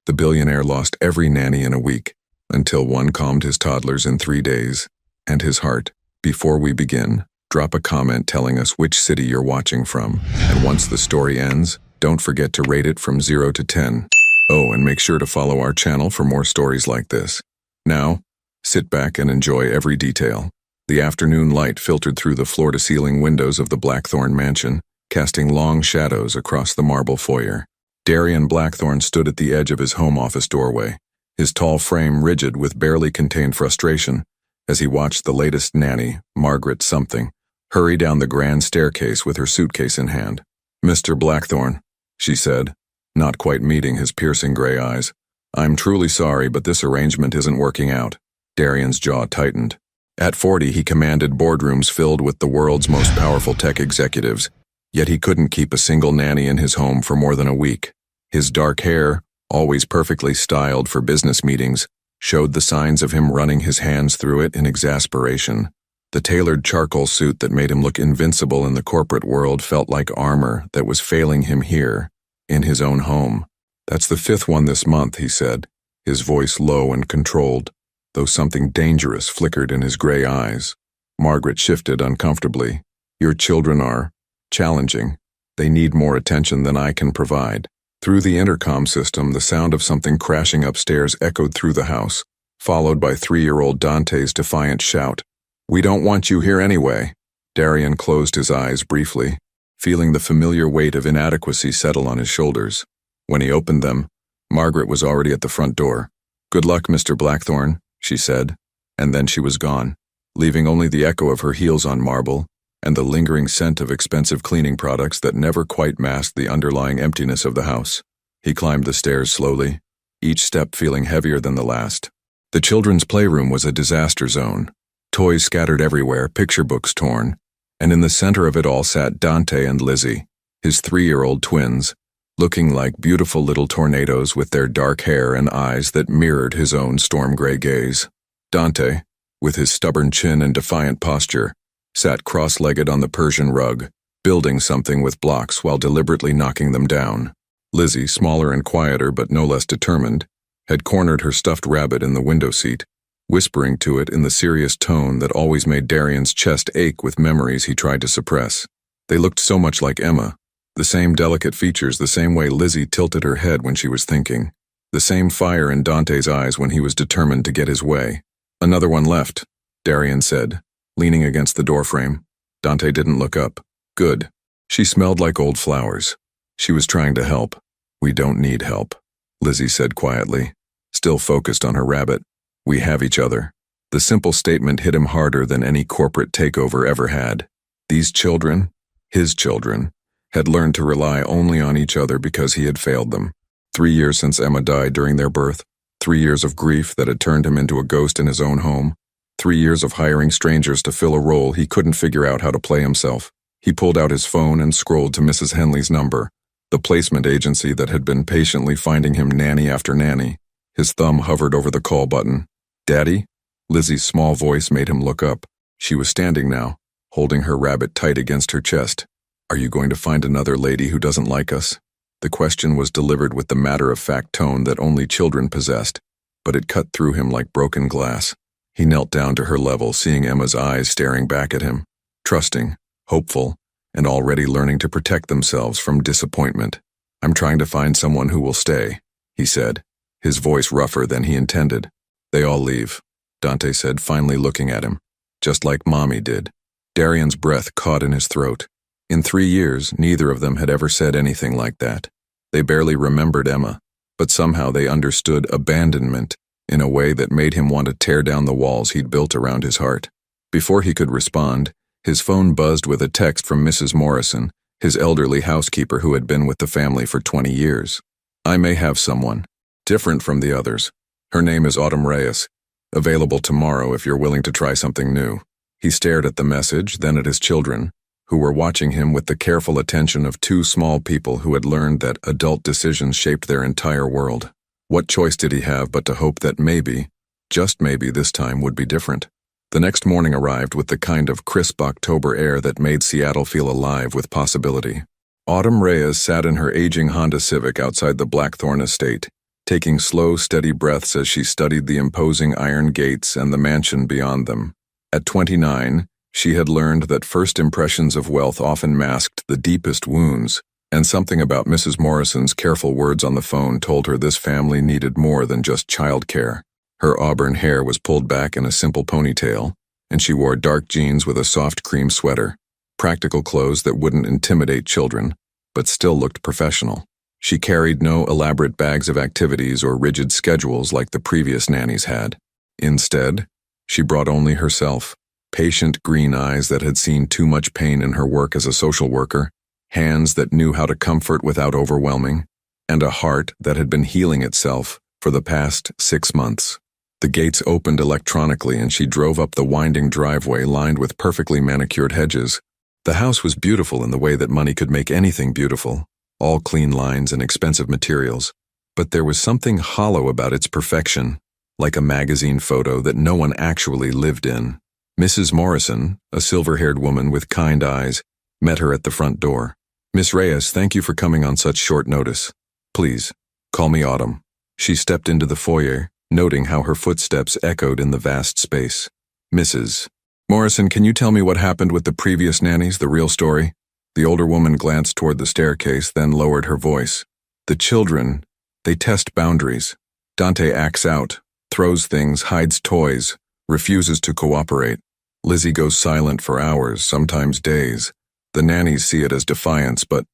The billionaire lost every nanny in a week, until one calmed his toddlers in 3 days, and his heart. Before we begin, drop a comment telling us which city you're watching from, and once the story ends, don't forget to rate it from 0 to 10. Oh, and make sure to follow our channel for more stories like this. Now, sit back and enjoy every detail. The afternoon light filtered through the floor-to-ceiling windows of the Blackthorn mansion, casting long shadows across the marble foyer. Darian Blackthorn stood at the edge of his home office doorway, his tall frame rigid with barely contained frustration, as he watched the latest nanny, Margaret something, hurry down the grand staircase with her suitcase in hand. "Mr. Blackthorn," she said, not quite meeting his piercing gray eyes. "I'm truly sorry, but this arrangement isn't working out." Darian's jaw tightened. At 40, he commanded boardrooms filled with the world's most powerful tech executives, yet he couldn't keep a single nanny in his home for more than a week. His dark hair, always perfectly styled for business meetings, showed the signs of him running his hands through it in exasperation. The tailored charcoal suit that made him look invincible in the corporate world felt like armor that was failing him here, in his own home. "That's the 5th one this month," he said, his voice low and controlled, though something dangerous flickered in his gray eyes. Margaret shifted uncomfortably. "Your children are challenging. They need more attention than I can provide." Through the intercom system, the sound of something crashing upstairs echoed through the house, followed by 3-year-old Dante's defiant shout. "We don't want you here anyway." Darian closed his eyes briefly, feeling the familiar weight of inadequacy settle on his shoulders. When he opened them, Margaret was already at the front door. "Good luck, Mr. Blackthorn," she said, and then she was gone, leaving only the echo of her heels on marble and the lingering scent of expensive cleaning products that never quite masked the underlying emptiness of the house. He climbed the stairs slowly, each step feeling heavier than the last. The children's playroom was a disaster zone. Toys scattered everywhere, picture books torn, and in the center of it all sat Dante and Lizzie, his 3-year-old twins, looking like beautiful little tornadoes with their dark hair and eyes that mirrored his own storm-gray gaze. Dante, with his stubborn chin and defiant posture, sat cross-legged on the Persian rug, building something with blocks while deliberately knocking them down. Lizzie, smaller and quieter but no less determined, had cornered her stuffed rabbit in the window seat, whispering to it in the serious tone that always made Darian's chest ache with memories he tried to suppress. They looked so much like Emma, the same delicate features, the same way Lizzie tilted her head when she was thinking, the same fire in Dante's eyes when he was determined to get his way. "Another one left," Darian said, leaning against the doorframe. Dante didn't look up. "Good." She smelled like old flowers. She was trying to help. "We don't need help," Lizzie said quietly, still focused on her rabbit. "We have each other." The simple statement hit him harder than any corporate takeover ever had. These children, his children, had learned to rely only on each other because he had failed them. 3 years since Emma died during their birth, 3 years of grief that had turned him into a ghost in his own home, 3 years of hiring strangers to fill a role he couldn't figure out how to play himself. He pulled out his phone and scrolled to Mrs. Henley's number, the placement agency that had been patiently finding him nanny after nanny. His thumb hovered over the call button. "Daddy?" Lizzie's small voice made him look up. She was standing now, holding her rabbit tight against her chest. "Are you going to find another lady who doesn't like us?" The question was delivered with the matter-of-fact tone that only children possessed, but it cut through him like broken glass. He knelt down to her level, seeing Emma's eyes staring back at him, trusting, hopeful, and already learning to protect themselves from disappointment. "I'm trying to find someone who will stay," he said, his voice rougher than he intended. "They all leave," Dante said, finally looking at him, "just like Mommy did." Darian's breath caught in his throat. In 3 years, neither of them had ever said anything like that. They barely remembered Emma, but somehow they understood abandonment in a way that made him want to tear down the walls he'd built around his heart. Before he could respond, his phone buzzed with a text from Mrs. Morrison, his elderly housekeeper who had been with the family for 20 years. "I may have someone, different from the others. Her name is Autumn Reyes. Available tomorrow if you're willing to try something new." He stared at the message, then at his children, who were watching him with the careful attention of 2 small people who had learned that adult decisions shaped their entire world. What choice did he have but to hope that maybe, just maybe this time would be different? The next morning arrived with the kind of crisp October air that made Seattle feel alive with possibility. Autumn Reyes sat in her aging Honda Civic outside the Blackthorn estate, taking slow, steady breaths as she studied the imposing iron gates and the mansion beyond them. At 29, she had learned that first impressions of wealth often masked the deepest wounds, and something about Mrs. Morrison's careful words on the phone told her this family needed more than just childcare. Her auburn hair was pulled back in a simple ponytail, and she wore dark jeans with a soft cream sweater, practical clothes that wouldn't intimidate children, but still looked professional. She carried no elaborate bags of activities or rigid schedules like the previous nannies had. Instead, she brought only herself, patient green eyes that had seen too much pain in her work as a social worker, hands that knew how to comfort without overwhelming, and a heart that had been healing itself for the past 6 months. The gates opened electronically and she drove up the winding driveway lined with perfectly manicured hedges. The house was beautiful in the way that money could make anything beautiful, all clean lines and expensive materials, but there was something hollow about its perfection, like a magazine photo that no one actually lived in. Mrs. Morrison, a silver-haired woman with kind eyes, met her at the front door. "Miss Reyes, thank you for coming on such short notice. Please, call me Autumn." She stepped into the foyer, noting how her footsteps echoed in the vast space. "Mrs. Morrison, can you tell me what happened with the previous nannies, the real story?" The older woman glanced toward the staircase, then lowered her voice. "The children, they test boundaries. Dante acts out, throws things, hides toys, refuses to cooperate. Lizzie goes silent for hours, sometimes days. The nannies see it as defiance, but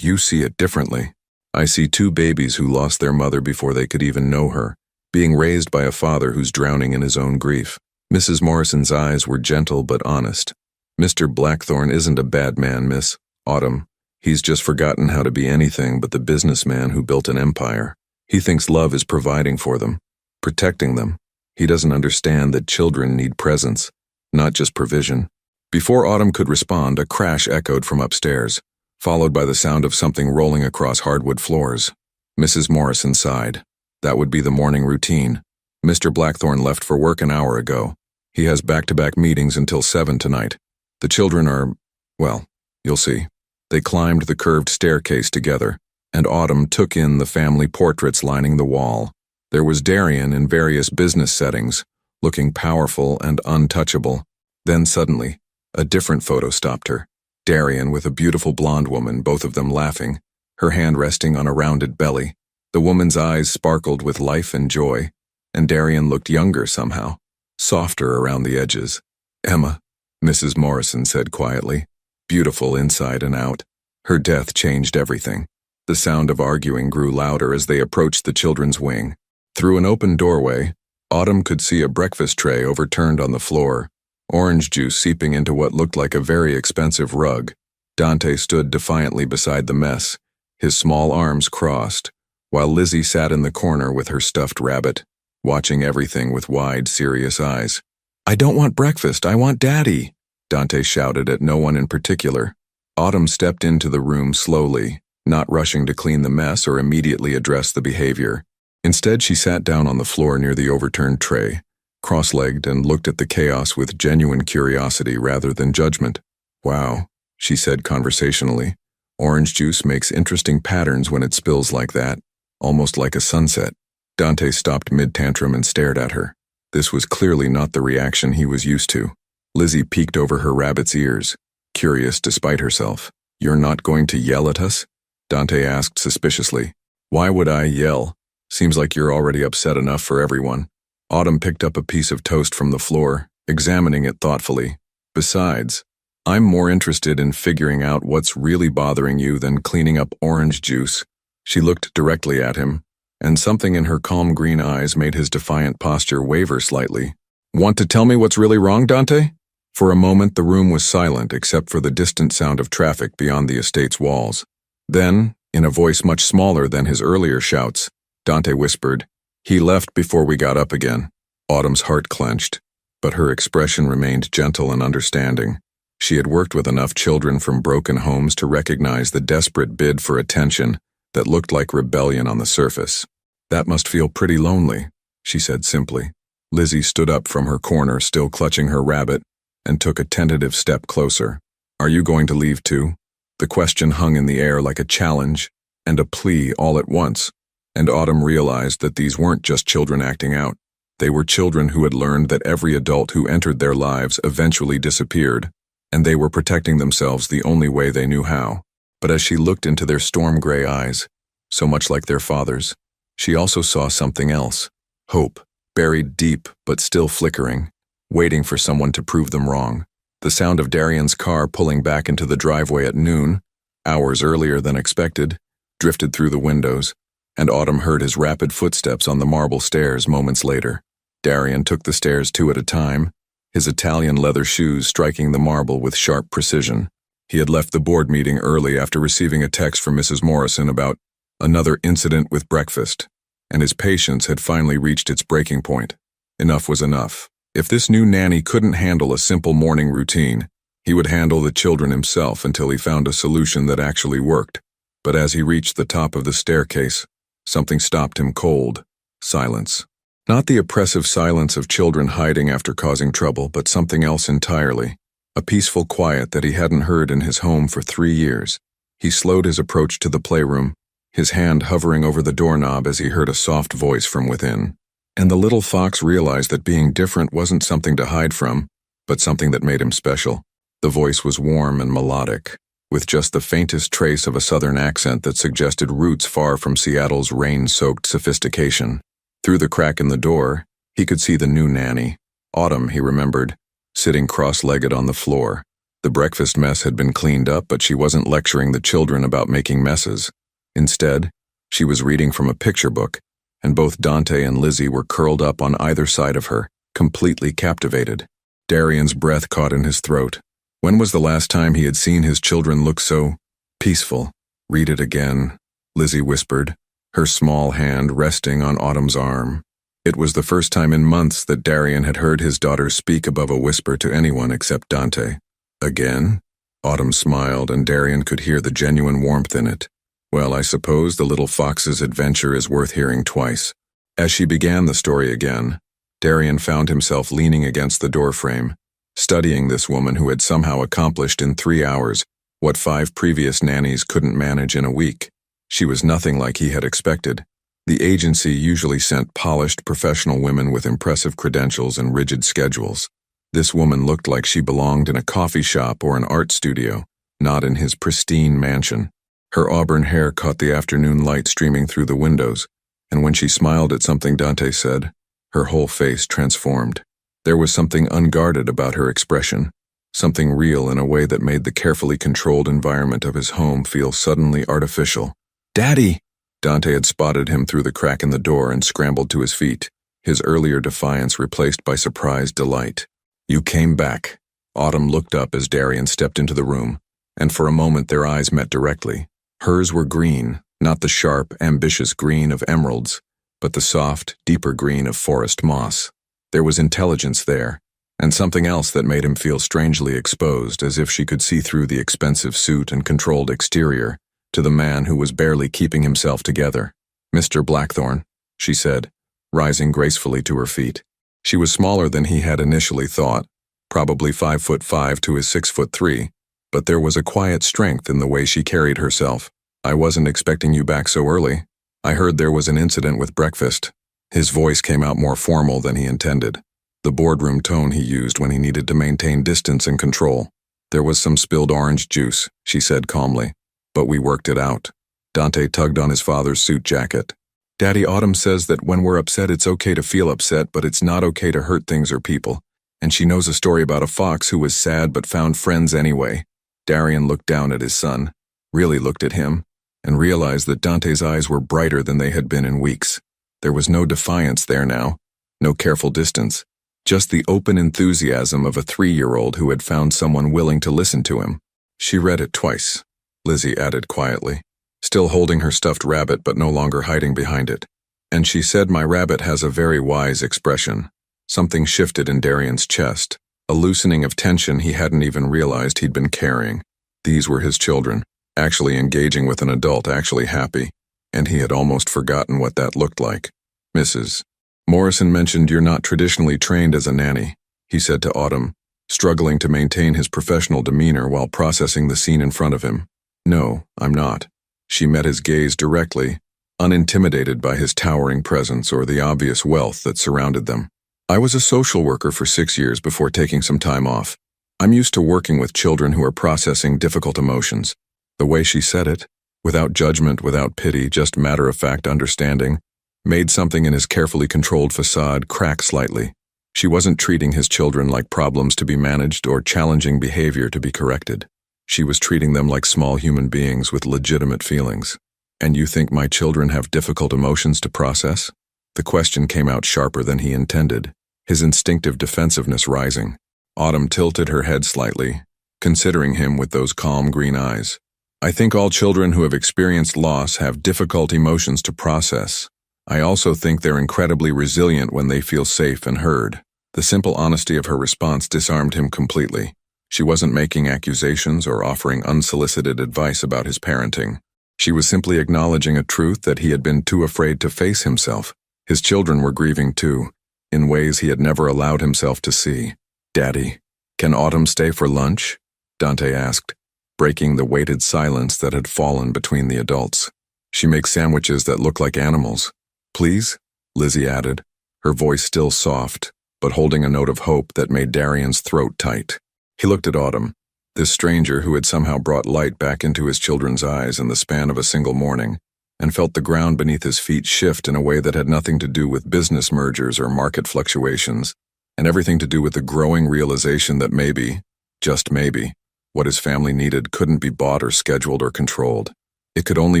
you see it differently. I see 2 babies who lost their mother before they could even know her, being raised by a father who's drowning in his own grief." Mrs. Morrison's eyes were gentle but honest. "Mr. Blackthorne isn't a bad man, Miss Autumn. He's just forgotten how to be anything but the businessman who built an empire. He thinks love is providing for them, protecting them. He doesn't understand that children need presence, not just provision." Before Autumn could respond, a crash echoed from upstairs, followed by the sound of something rolling across hardwood floors. Mrs. Morrison sighed. That would be the morning routine. Mr. Blackthorne left for work an hour ago. He has back-to-back meetings until 7 tonight. The children are, well, you'll see. They climbed the curved staircase together, and Autumn took in the family portraits lining the wall. There was Darian in various business settings, looking powerful and untouchable. Then suddenly, a different photo stopped her. Darian with a beautiful blonde woman, both of them laughing, her hand resting on a rounded belly. The woman's eyes sparkled with life and joy, and Darian looked younger somehow, softer around the edges. "Emma," Mrs. Morrison said quietly, beautiful inside and out. Her death changed everything. The sound of arguing grew louder as they approached the children's wing. Through an open doorway, Autumn could see a breakfast tray overturned on the floor, orange juice seeping into what looked like a very expensive rug. Dante stood defiantly beside the mess, his small arms crossed, while Lizzie sat in the corner with her stuffed rabbit, watching everything with wide, serious eyes. "I don't want breakfast, I want Daddy," Dante shouted at no one in particular. Autumn stepped into the room slowly, not rushing to clean the mess or immediately address the behavior. Instead, she sat down on the floor near the overturned tray, cross-legged, and looked at the chaos with genuine curiosity rather than judgment. "Wow," she said conversationally. "Orange juice makes interesting patterns when it spills like that, almost like a sunset." Dante stopped mid-tantrum and stared at her. This was clearly not the reaction he was used to. Lizzie peeked over her rabbit's ears, curious despite herself. "You're not going to yell at us?" Dante asked suspiciously. "Why would I yell? Seems like you're already upset enough for everyone." Autumn picked up a piece of toast from the floor, examining it thoughtfully. "Besides, I'm more interested in figuring out what's really bothering you than cleaning up orange juice." She looked directly at him, and something in her calm green eyes made his defiant posture waver slightly. "Want to tell me what's really wrong, Dante?" For a moment the room was silent except for the distant sound of traffic beyond the estate's walls. Then, in a voice much smaller than his earlier shouts, Dante whispered, "He left before we got up again." Autumn's heart clenched, but her expression remained gentle and understanding. She had worked with enough children from broken homes to recognize the desperate bid for attention that looked like rebellion on the surface. "That must feel pretty lonely," she said simply. Lizzie stood up from her corner, still clutching her rabbit, and took a tentative step closer. "Are you going to leave too?" The question hung in the air like a challenge and a plea all at once. And Autumn realized that these weren't just children acting out. They were children who had learned that every adult who entered their lives eventually disappeared, and they were protecting themselves the only way they knew how. But as she looked into their storm-gray eyes, so much like their father's, she also saw something else. Hope, buried deep but still flickering, waiting for someone to prove them wrong. The sound of Darian's car pulling back into the driveway at noon, hours earlier than expected, drifted through the windows, and Autumn heard his rapid footsteps on the marble stairs moments later. Darian took the stairs 2 at a time, his Italian leather shoes striking the marble with sharp precision. He had left the board meeting early after receiving a text from Mrs. Morrison about another incident with breakfast, and his patience had finally reached its breaking point. Enough was enough. If this new nanny couldn't handle a simple morning routine, he would handle the children himself until he found a solution that actually worked. But as he reached the top of the staircase, something stopped him cold. Silence. Not the oppressive silence of children hiding after causing trouble, but something else entirely. A peaceful quiet that he hadn't heard in his home for 3 years. He slowed his approach to the playroom, his hand hovering over the doorknob as he heard a soft voice from within. And the little fox realized that being different wasn't something to hide from, but something that made him special. The voice was warm and melodic, with just the faintest trace of a southern accent that suggested roots far from Seattle's rain-soaked sophistication. Through the crack in the door, he could see the new nanny. Autumn, he remembered, sitting cross-legged on the floor. The breakfast mess had been cleaned up, but she wasn't lecturing the children about making messes. Instead, she was reading from a picture book, and both Dante and Lizzie were curled up on either side of her, completely captivated. Darian's breath caught in his throat. When was the last time he had seen his children look so peaceful? "Read it again," Lizzie whispered, her small hand resting on Autumn's arm. It was the first time in months that Darian had heard his daughter speak above a whisper to anyone except Dante. "Again?" Autumn smiled, and Darian could hear the genuine warmth in it. "Well, I suppose the little fox's adventure is worth hearing twice." As she began the story again, Darian found himself leaning against the doorframe, studying this woman who had somehow accomplished in 3 hours what 5 previous nannies couldn't manage in a week. She was nothing like he had expected. The agency usually sent polished professional women with impressive credentials and rigid schedules. This woman looked like she belonged in a coffee shop or an art studio, not in his pristine mansion. Her auburn hair caught the afternoon light streaming through the windows, and when she smiled at something Dante said, her whole face transformed. There was something unguarded about her expression, something real in a way that made the carefully controlled environment of his home feel suddenly artificial. "Daddy!" Dante had spotted him through the crack in the door and scrambled to his feet, his earlier defiance replaced by surprised delight. "You came back." Autumn looked up as Darian stepped into the room, and for a moment their eyes met directly. Hers were green, not the sharp, ambitious green of emeralds, but the soft, deeper green of forest moss. There was intelligence there, and something else that made him feel strangely exposed, as if she could see through the expensive suit and controlled exterior to the man who was barely keeping himself together. "Mr. Blackthorne," she said, rising gracefully to her feet. She was smaller than he had initially thought, probably 5'5" to his 6'3", but there was a quiet strength in the way she carried herself. "I wasn't expecting you back so early. I heard there was an incident with breakfast." His voice came out more formal than he intended, the boardroom tone he used when he needed to maintain distance and control. "There was some spilled orange juice," she said calmly, "but we worked it out." Dante tugged on his father's suit jacket. "Daddy, Autumn says that when we're upset it's okay to feel upset, but it's not okay to hurt things or people. And she knows a story about a fox who was sad but found friends anyway." Darian looked down at his son, really looked at him, and realized that Dante's eyes were brighter than they had been in weeks. There was no defiance there now, no careful distance, just the open enthusiasm of a 3-year-old who had found someone willing to listen to him. "She read it twice," Lizzie added quietly, still holding her stuffed rabbit but no longer hiding behind it. "And she said my rabbit has a very wise expression." Something shifted in Darian's chest, a loosening of tension he hadn't even realized he'd been carrying. These were his children, actually engaging with an adult, actually happy, and he had almost forgotten what that looked like. "Mrs. Morrison mentioned you're not traditionally trained as a nanny," he said to Autumn, struggling to maintain his professional demeanor while processing the scene in front of him. "No, I'm not." She met his gaze directly, unintimidated by his towering presence or the obvious wealth that surrounded them. I was a social worker for 6 years before taking some time off. I'm used to working with children who are processing difficult emotions. The way she said it, without judgment, without pity, just matter-of-fact understanding, made something in his carefully controlled facade crack slightly. She wasn't treating his children like problems to be managed or challenging behavior to be corrected. She was treating them like small human beings with legitimate feelings. "And you think my children have difficult emotions to process?" The question came out sharper than he intended, his instinctive defensiveness rising. Autumn tilted her head slightly, considering him with those calm green eyes. "I think all children who have experienced loss have difficult emotions to process. I also think they're incredibly resilient when they feel safe and heard." The simple honesty of her response disarmed him completely. She wasn't making accusations or offering unsolicited advice about his parenting. She was simply acknowledging a truth that he had been too afraid to face himself. His children were grieving too, in ways he had never allowed himself to see. "Daddy, can Autumn stay for lunch?" Dante asked, breaking the weighted silence that had fallen between the adults. "She makes sandwiches that look like animals." "Please?" Lizzie added, her voice still soft, but holding a note of hope that made Darian's throat tight. He looked at Autumn, this stranger who had somehow brought light back into his children's eyes in the span of a single morning, and felt the ground beneath his feet shift in a way that had nothing to do with business mergers or market fluctuations, and everything to do with the growing realization that maybe, just maybe, what his family needed couldn't be bought or scheduled or controlled. It could only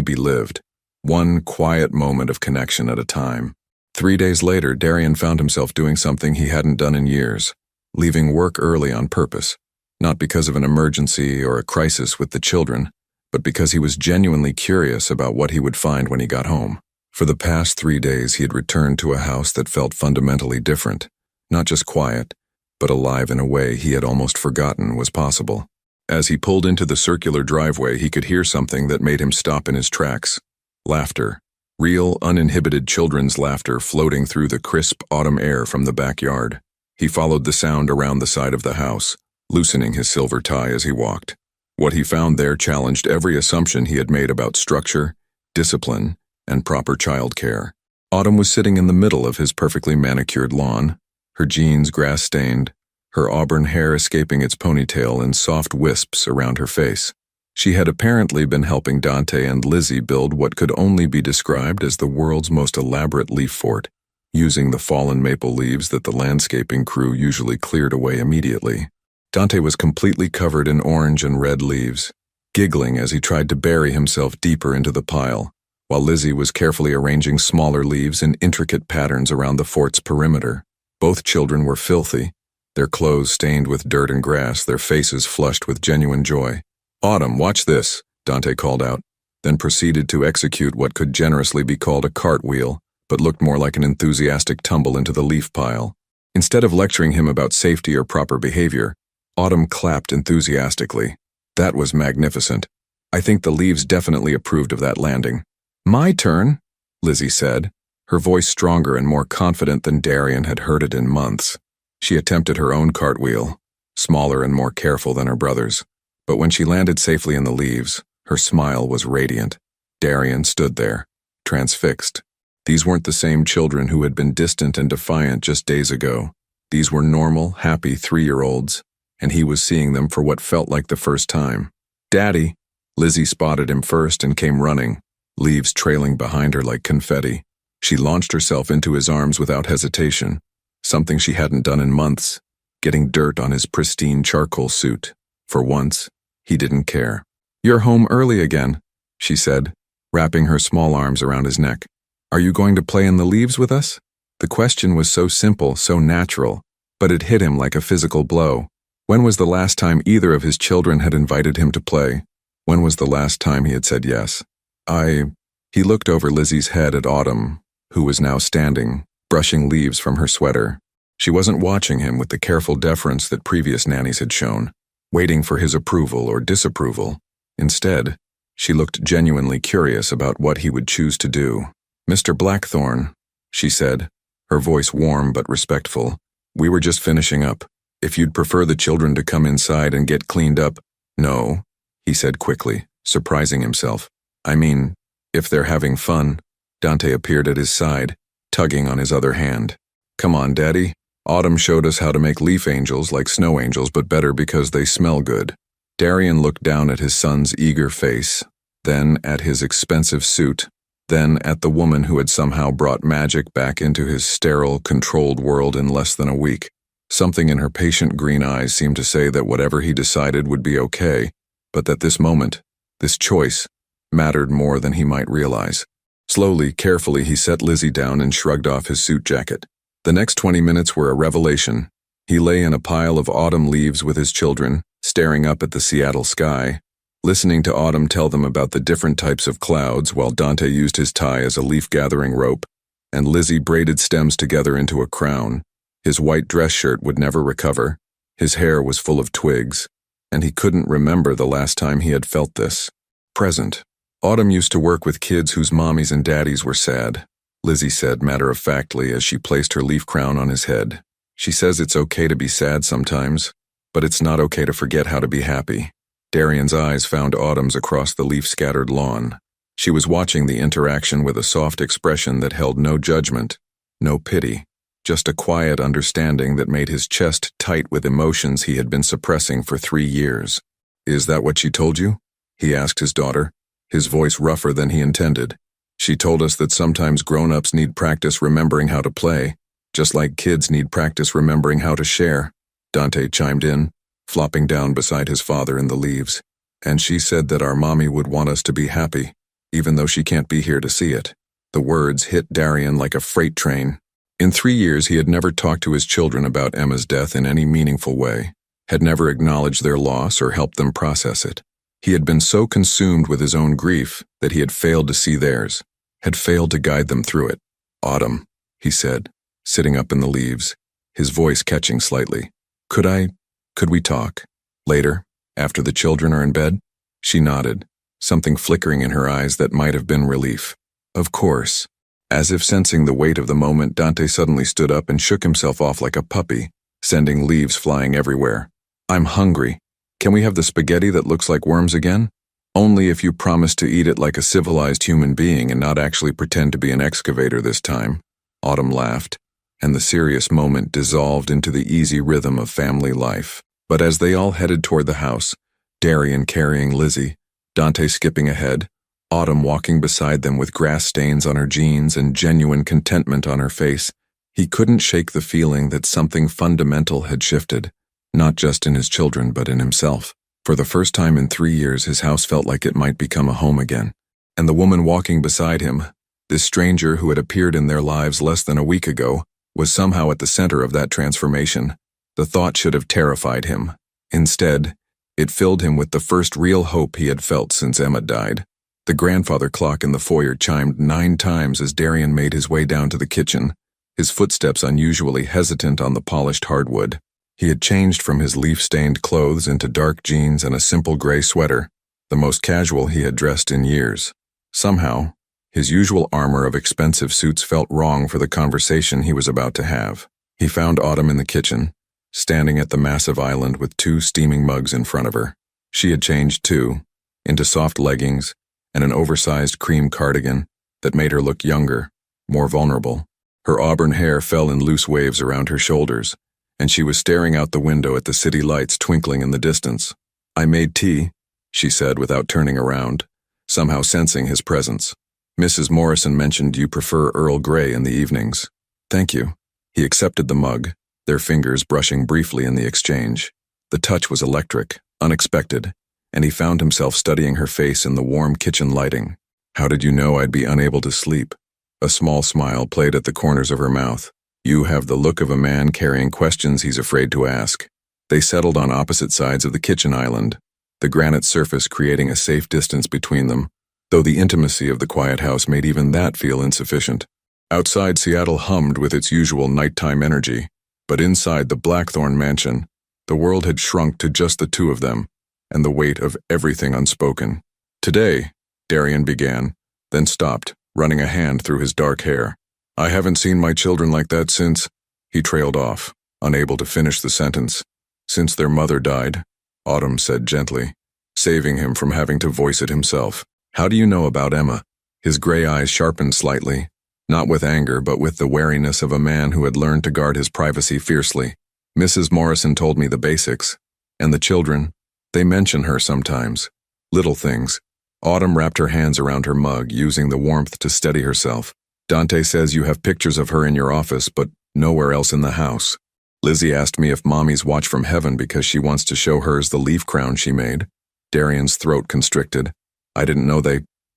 be lived, one quiet moment of connection at a time. 3 days later, Darian found himself doing something he hadn't done in years, leaving work early on purpose, not because of an emergency or a crisis with the children, but because he was genuinely curious about what he would find when he got home. For the past 3 days, he had returned to a house that felt fundamentally different, not just quiet, but alive in a way he had almost forgotten was possible. As he pulled into the circular driveway, he could hear something that made him stop in his tracks. Laughter. Real, uninhibited children's laughter floating through the crisp autumn air from the backyard. He followed the sound around the side of the house, loosening his silver tie as he walked. What he found there challenged every assumption he had made about structure, discipline, and proper childcare. Autumn was sitting in the middle of his perfectly manicured lawn, her jeans grass-stained, her auburn hair escaping its ponytail in soft wisps around her face. She had apparently been helping Dante and Lizzie build what could only be described as the world's most elaborate leaf fort, using the fallen maple leaves that the landscaping crew usually cleared away immediately. Dante was completely covered in orange and red leaves, giggling as he tried to bury himself deeper into the pile, while Lizzie was carefully arranging smaller leaves in intricate patterns around the fort's perimeter. Both children were filthy, their clothes stained with dirt and grass, their faces flushed with genuine joy. "Autumn, watch this," Dante called out, then proceeded to execute what could generously be called a cartwheel, but looked more like an enthusiastic tumble into the leaf pile. Instead of lecturing him about safety or proper behavior, Autumn clapped enthusiastically. "That was magnificent. I think the leaves definitely approved of that landing." "My turn," Lizzie said, her voice stronger and more confident than Darian had heard it in months. She attempted her own cartwheel, smaller and more careful than her brother's. But when she landed safely in the leaves, her smile was radiant. Darian stood there, transfixed. These weren't the same children who had been distant and defiant just days ago. These were normal, happy 3-year-olds, and he was seeing them for what felt like the first time. "Daddy!" Lizzie spotted him first and came running, leaves trailing behind her like confetti. She launched herself into his arms without hesitation, something she hadn't done in months, getting dirt on his pristine charcoal suit. For once, he didn't care. "You're home early again," she said, wrapping her small arms around his neck. "Are you going to play in the leaves with us?" The question was so simple, so natural, but it hit him like a physical blow. When was the last time either of his children had invited him to play? When was the last time he had said yes? He looked over Lizzie's head at Autumn, who was now standing, brushing leaves from her sweater. She wasn't watching him with the careful deference that previous nannies had shown, waiting for his approval or disapproval. Instead, she looked genuinely curious about what he would choose to do. "Mr. Blackthorne," she said, her voice warm but respectful, "we were just finishing up. If you'd prefer the children to come inside and get cleaned up—" "No," he said quickly, surprising himself. "I mean, if they're having fun." Dante appeared at his side, tugging on his other hand. Come on, Daddy. Autumn showed us how to make leaf angels like snow angels, but better because they smell good. Darian looked down at his son's eager face, then at his expensive suit, then at the woman who had somehow brought magic back into his sterile, controlled world in less than a week. Something in her patient green eyes seemed to say that whatever he decided would be okay, but that this moment, this choice, mattered more than he might realize. Slowly, carefully, he set Lizzie down and shrugged off his suit jacket. The next 20 minutes were a revelation. He lay in a pile of autumn leaves with his children, staring up at the Seattle sky, listening to Autumn tell them about the different types of clouds while Dante used his tie as a leaf-gathering rope, and Lizzie braided stems together into a crown. His white dress shirt would never recover. His hair was full of twigs, and he couldn't remember the last time he had felt this. Present. Autumn used to work with kids whose mommies and daddies were sad, Lizzie said matter-of-factly as she placed her leaf crown on his head. She says it's okay to be sad sometimes, but it's not okay to forget how to be happy. Darian's eyes found Autumn's across the leaf-scattered lawn. She was watching the interaction with a soft expression that held no judgment, no pity, just a quiet understanding that made his chest tight with emotions he had been suppressing for 3 years. Is that what she told you? He asked his daughter, his voice rougher than he intended. She told us that sometimes grown-ups need practice remembering how to play, just like kids need practice remembering how to share. Dante chimed in, flopping down beside his father in the leaves. And she said that our mommy would want us to be happy, even though she can't be here to see it. The words hit Darian like a freight train. In 3 years, he had never talked to his children about Emma's death in any meaningful way, had never acknowledged their loss or helped them process it. He had been so consumed with his own grief that he had failed to see theirs, had failed to guide them through it. Autumn, he said, sitting up in the leaves, his voice catching slightly. Could we talk? Later, after the children are in bed? She nodded, something flickering in her eyes that might have been relief. Of course. As if sensing the weight of the moment, Dante suddenly stood up and shook himself off like a puppy, sending leaves flying everywhere. I'm hungry. Can we have the spaghetti that looks like worms again? Only if you promise to eat it like a civilized human being and not actually pretend to be an excavator this time. Autumn laughed, and the serious moment dissolved into the easy rhythm of family life. But as they all headed toward the house, Darian carrying Lizzie, Dante skipping ahead, Autumn walking beside them with grass stains on her jeans and genuine contentment on her face, he couldn't shake the feeling that something fundamental had shifted, not just in his children but in himself. For the first time in 3 years, his house felt like it might become a home again. And the woman walking beside him, this stranger who had appeared in their lives less than a week ago, was somehow at the center of that transformation. The thought should have terrified him. Instead, it filled him with the first real hope he had felt since Emma died. The grandfather clock in the foyer chimed 9 times as Darian made his way down to the kitchen, his footsteps unusually hesitant on the polished hardwood. He had changed from his leaf-stained clothes into dark jeans and a simple gray sweater, the most casual he had dressed in years. Somehow, his usual armor of expensive suits felt wrong for the conversation he was about to have. He found Autumn in the kitchen, standing at the massive island with 2 steaming mugs in front of her. She had changed too, into soft leggings and an oversized cream cardigan that made her look younger, more vulnerable. Her auburn hair fell in loose waves around her shoulders, and she was staring out the window at the city lights twinkling in the distance. I made tea, she said without turning around, somehow sensing his presence. Mrs. Morrison mentioned you prefer Earl Grey in the evenings. Thank you. He accepted the mug, their fingers brushing briefly in the exchange. The touch was electric, unexpected, and he found himself studying her face in the warm kitchen lighting. How did you know I'd be unable to sleep? A small smile played at the corners of her mouth. You have the look of a man carrying questions he's afraid to ask. They settled on opposite sides of the kitchen island, the granite surface creating a safe distance between them, though the intimacy of the quiet house made even that feel insufficient. Outside, Seattle hummed with its usual nighttime energy, but inside the Blackthorn mansion, the world had shrunk to just the 2 of them, and the weight of everything unspoken. Today, Darian began, then stopped, running a hand through his dark hair. I haven't seen my children like that since, he trailed off, unable to finish the sentence. Since their mother died, Autumn said gently, saving him from having to voice it himself. How do you know about Emma? His gray eyes sharpened slightly, not with anger but with the wariness of a man who had learned to guard his privacy fiercely. Mrs. Morrison told me the basics. And the children, they mention her sometimes. Little things. Autumn wrapped her hands around her mug, using the warmth to steady herself. Dante says you have pictures of her in your office, but nowhere else in the house. Lizzie asked me if Mommy's watch from heaven because she wants to show hers the leaf crown she made. Darian's throat constricted. I didn't know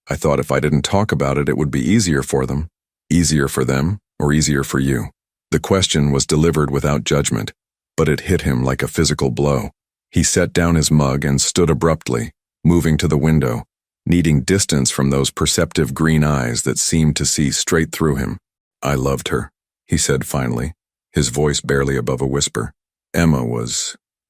I thought if I didn't talk about it, it would be easier for them. Easier for them, or easier for you? The question was delivered without judgment, but it hit him like a physical blow. He set down his mug and stood abruptly, moving to the window, needing distance from those perceptive green eyes that seemed to see straight through him. I loved her, he said finally, his voice barely above a whisper.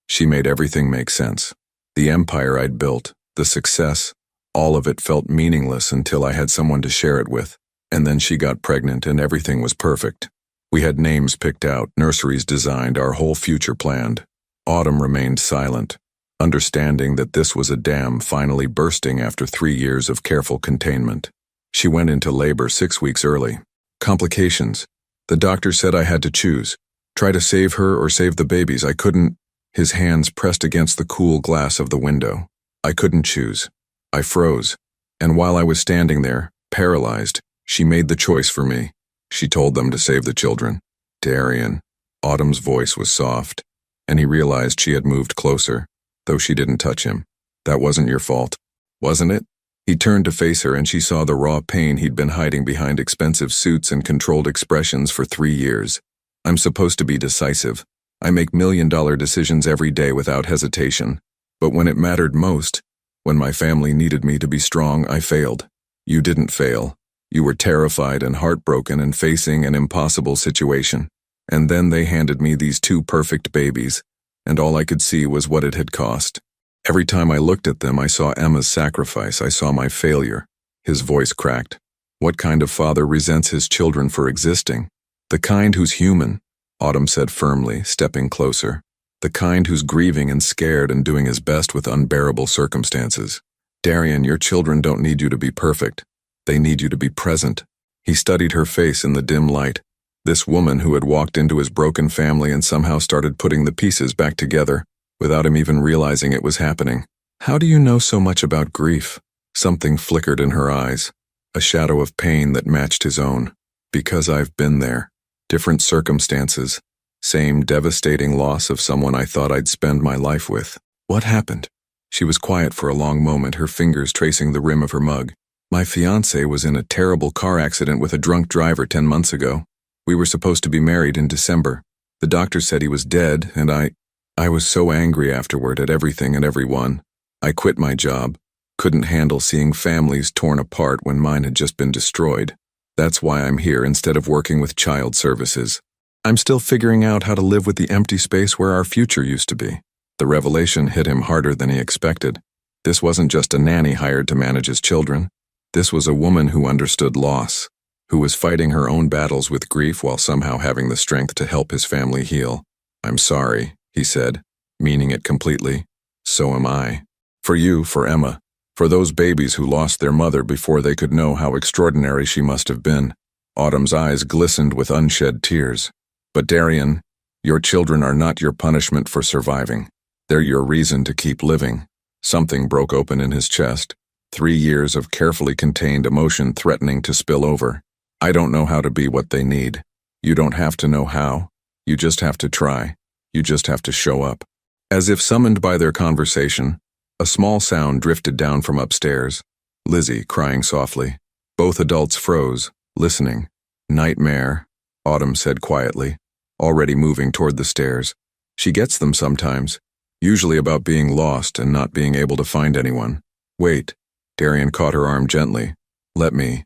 She made everything make sense. The empire I'd built, the success, all of it felt meaningless until I had someone to share it with. And then she got pregnant and everything was perfect. We had names picked out, nurseries designed, our whole future planned. Autumn remained silent, understanding that this was a dam finally bursting after 3 years of careful containment. She went into labor 6 weeks early. Complications. The doctor said I had to choose. Try to save her or save the babies. I couldn't. His hands pressed against the cool glass of the window. I couldn't choose. I froze. And while I was standing there, paralyzed, she made the choice for me. She told them to save the children. Darian. Autumn's voice was soft, and he realized she had moved closer, though she didn't touch him. That wasn't your fault, wasn't it? He turned to face her and she saw the raw pain he'd been hiding behind expensive suits and controlled expressions for 3 years. I'm supposed to be decisive. I make million-dollar decisions every day without hesitation. But when it mattered most, when my family needed me to be strong, I failed. You didn't fail. You were terrified and heartbroken and facing an impossible situation. And then they handed me these 2 perfect babies, and all I could see was what it had cost. Every time I looked at them, I saw Emma's sacrifice. I saw my failure. His voice cracked. What kind of father resents his children for existing? The kind who's human, Autumn said firmly, stepping closer. The kind who's grieving and scared and doing his best with unbearable circumstances. Darian, your children don't need you to be perfect. They need you to be present. He studied her face in the dim light. This woman who had walked into his broken family and somehow started putting the pieces back together, without him even realizing it was happening. How do you know so much about grief? Something flickered in her eyes, a shadow of pain that matched his own. Because I've been there. Different circumstances. Same devastating loss of someone I thought I'd spend my life with. What happened? She was quiet for a long moment, her fingers tracing the rim of her mug. My fiancé was in a terrible car accident with a drunk driver 10 months ago. We were supposed to be married in December. The doctor said he was dead, and I was so angry afterward at everything and everyone. I quit my job. Couldn't handle seeing families torn apart when mine had just been destroyed. That's why I'm here instead of working with child services. I'm still figuring out how to live with the empty space where our future used to be. The revelation hit him harder than he expected. This wasn't just a nanny hired to manage his children. This was a woman who understood loss, who was fighting her own battles with grief while somehow having the strength to help his family heal. I'm sorry, he said, meaning it completely. So am I. For you, for Emma, for those babies who lost their mother before they could know how extraordinary she must have been. Autumn's eyes glistened with unshed tears. But Darian, your children are not your punishment for surviving. They're your reason to keep living. Something broke open in his chest. 3 years of carefully contained emotion threatening to spill over. I don't know how to be what they need. You don't have to know how. You just have to try. You just have to show up. As if summoned by their conversation, a small sound drifted down from upstairs. Lizzie crying softly. Both adults froze, listening. Nightmare, Autumn said quietly, already moving toward the stairs. She gets them sometimes, usually about being lost and not being able to find anyone. Wait. Darian caught her arm gently. Let me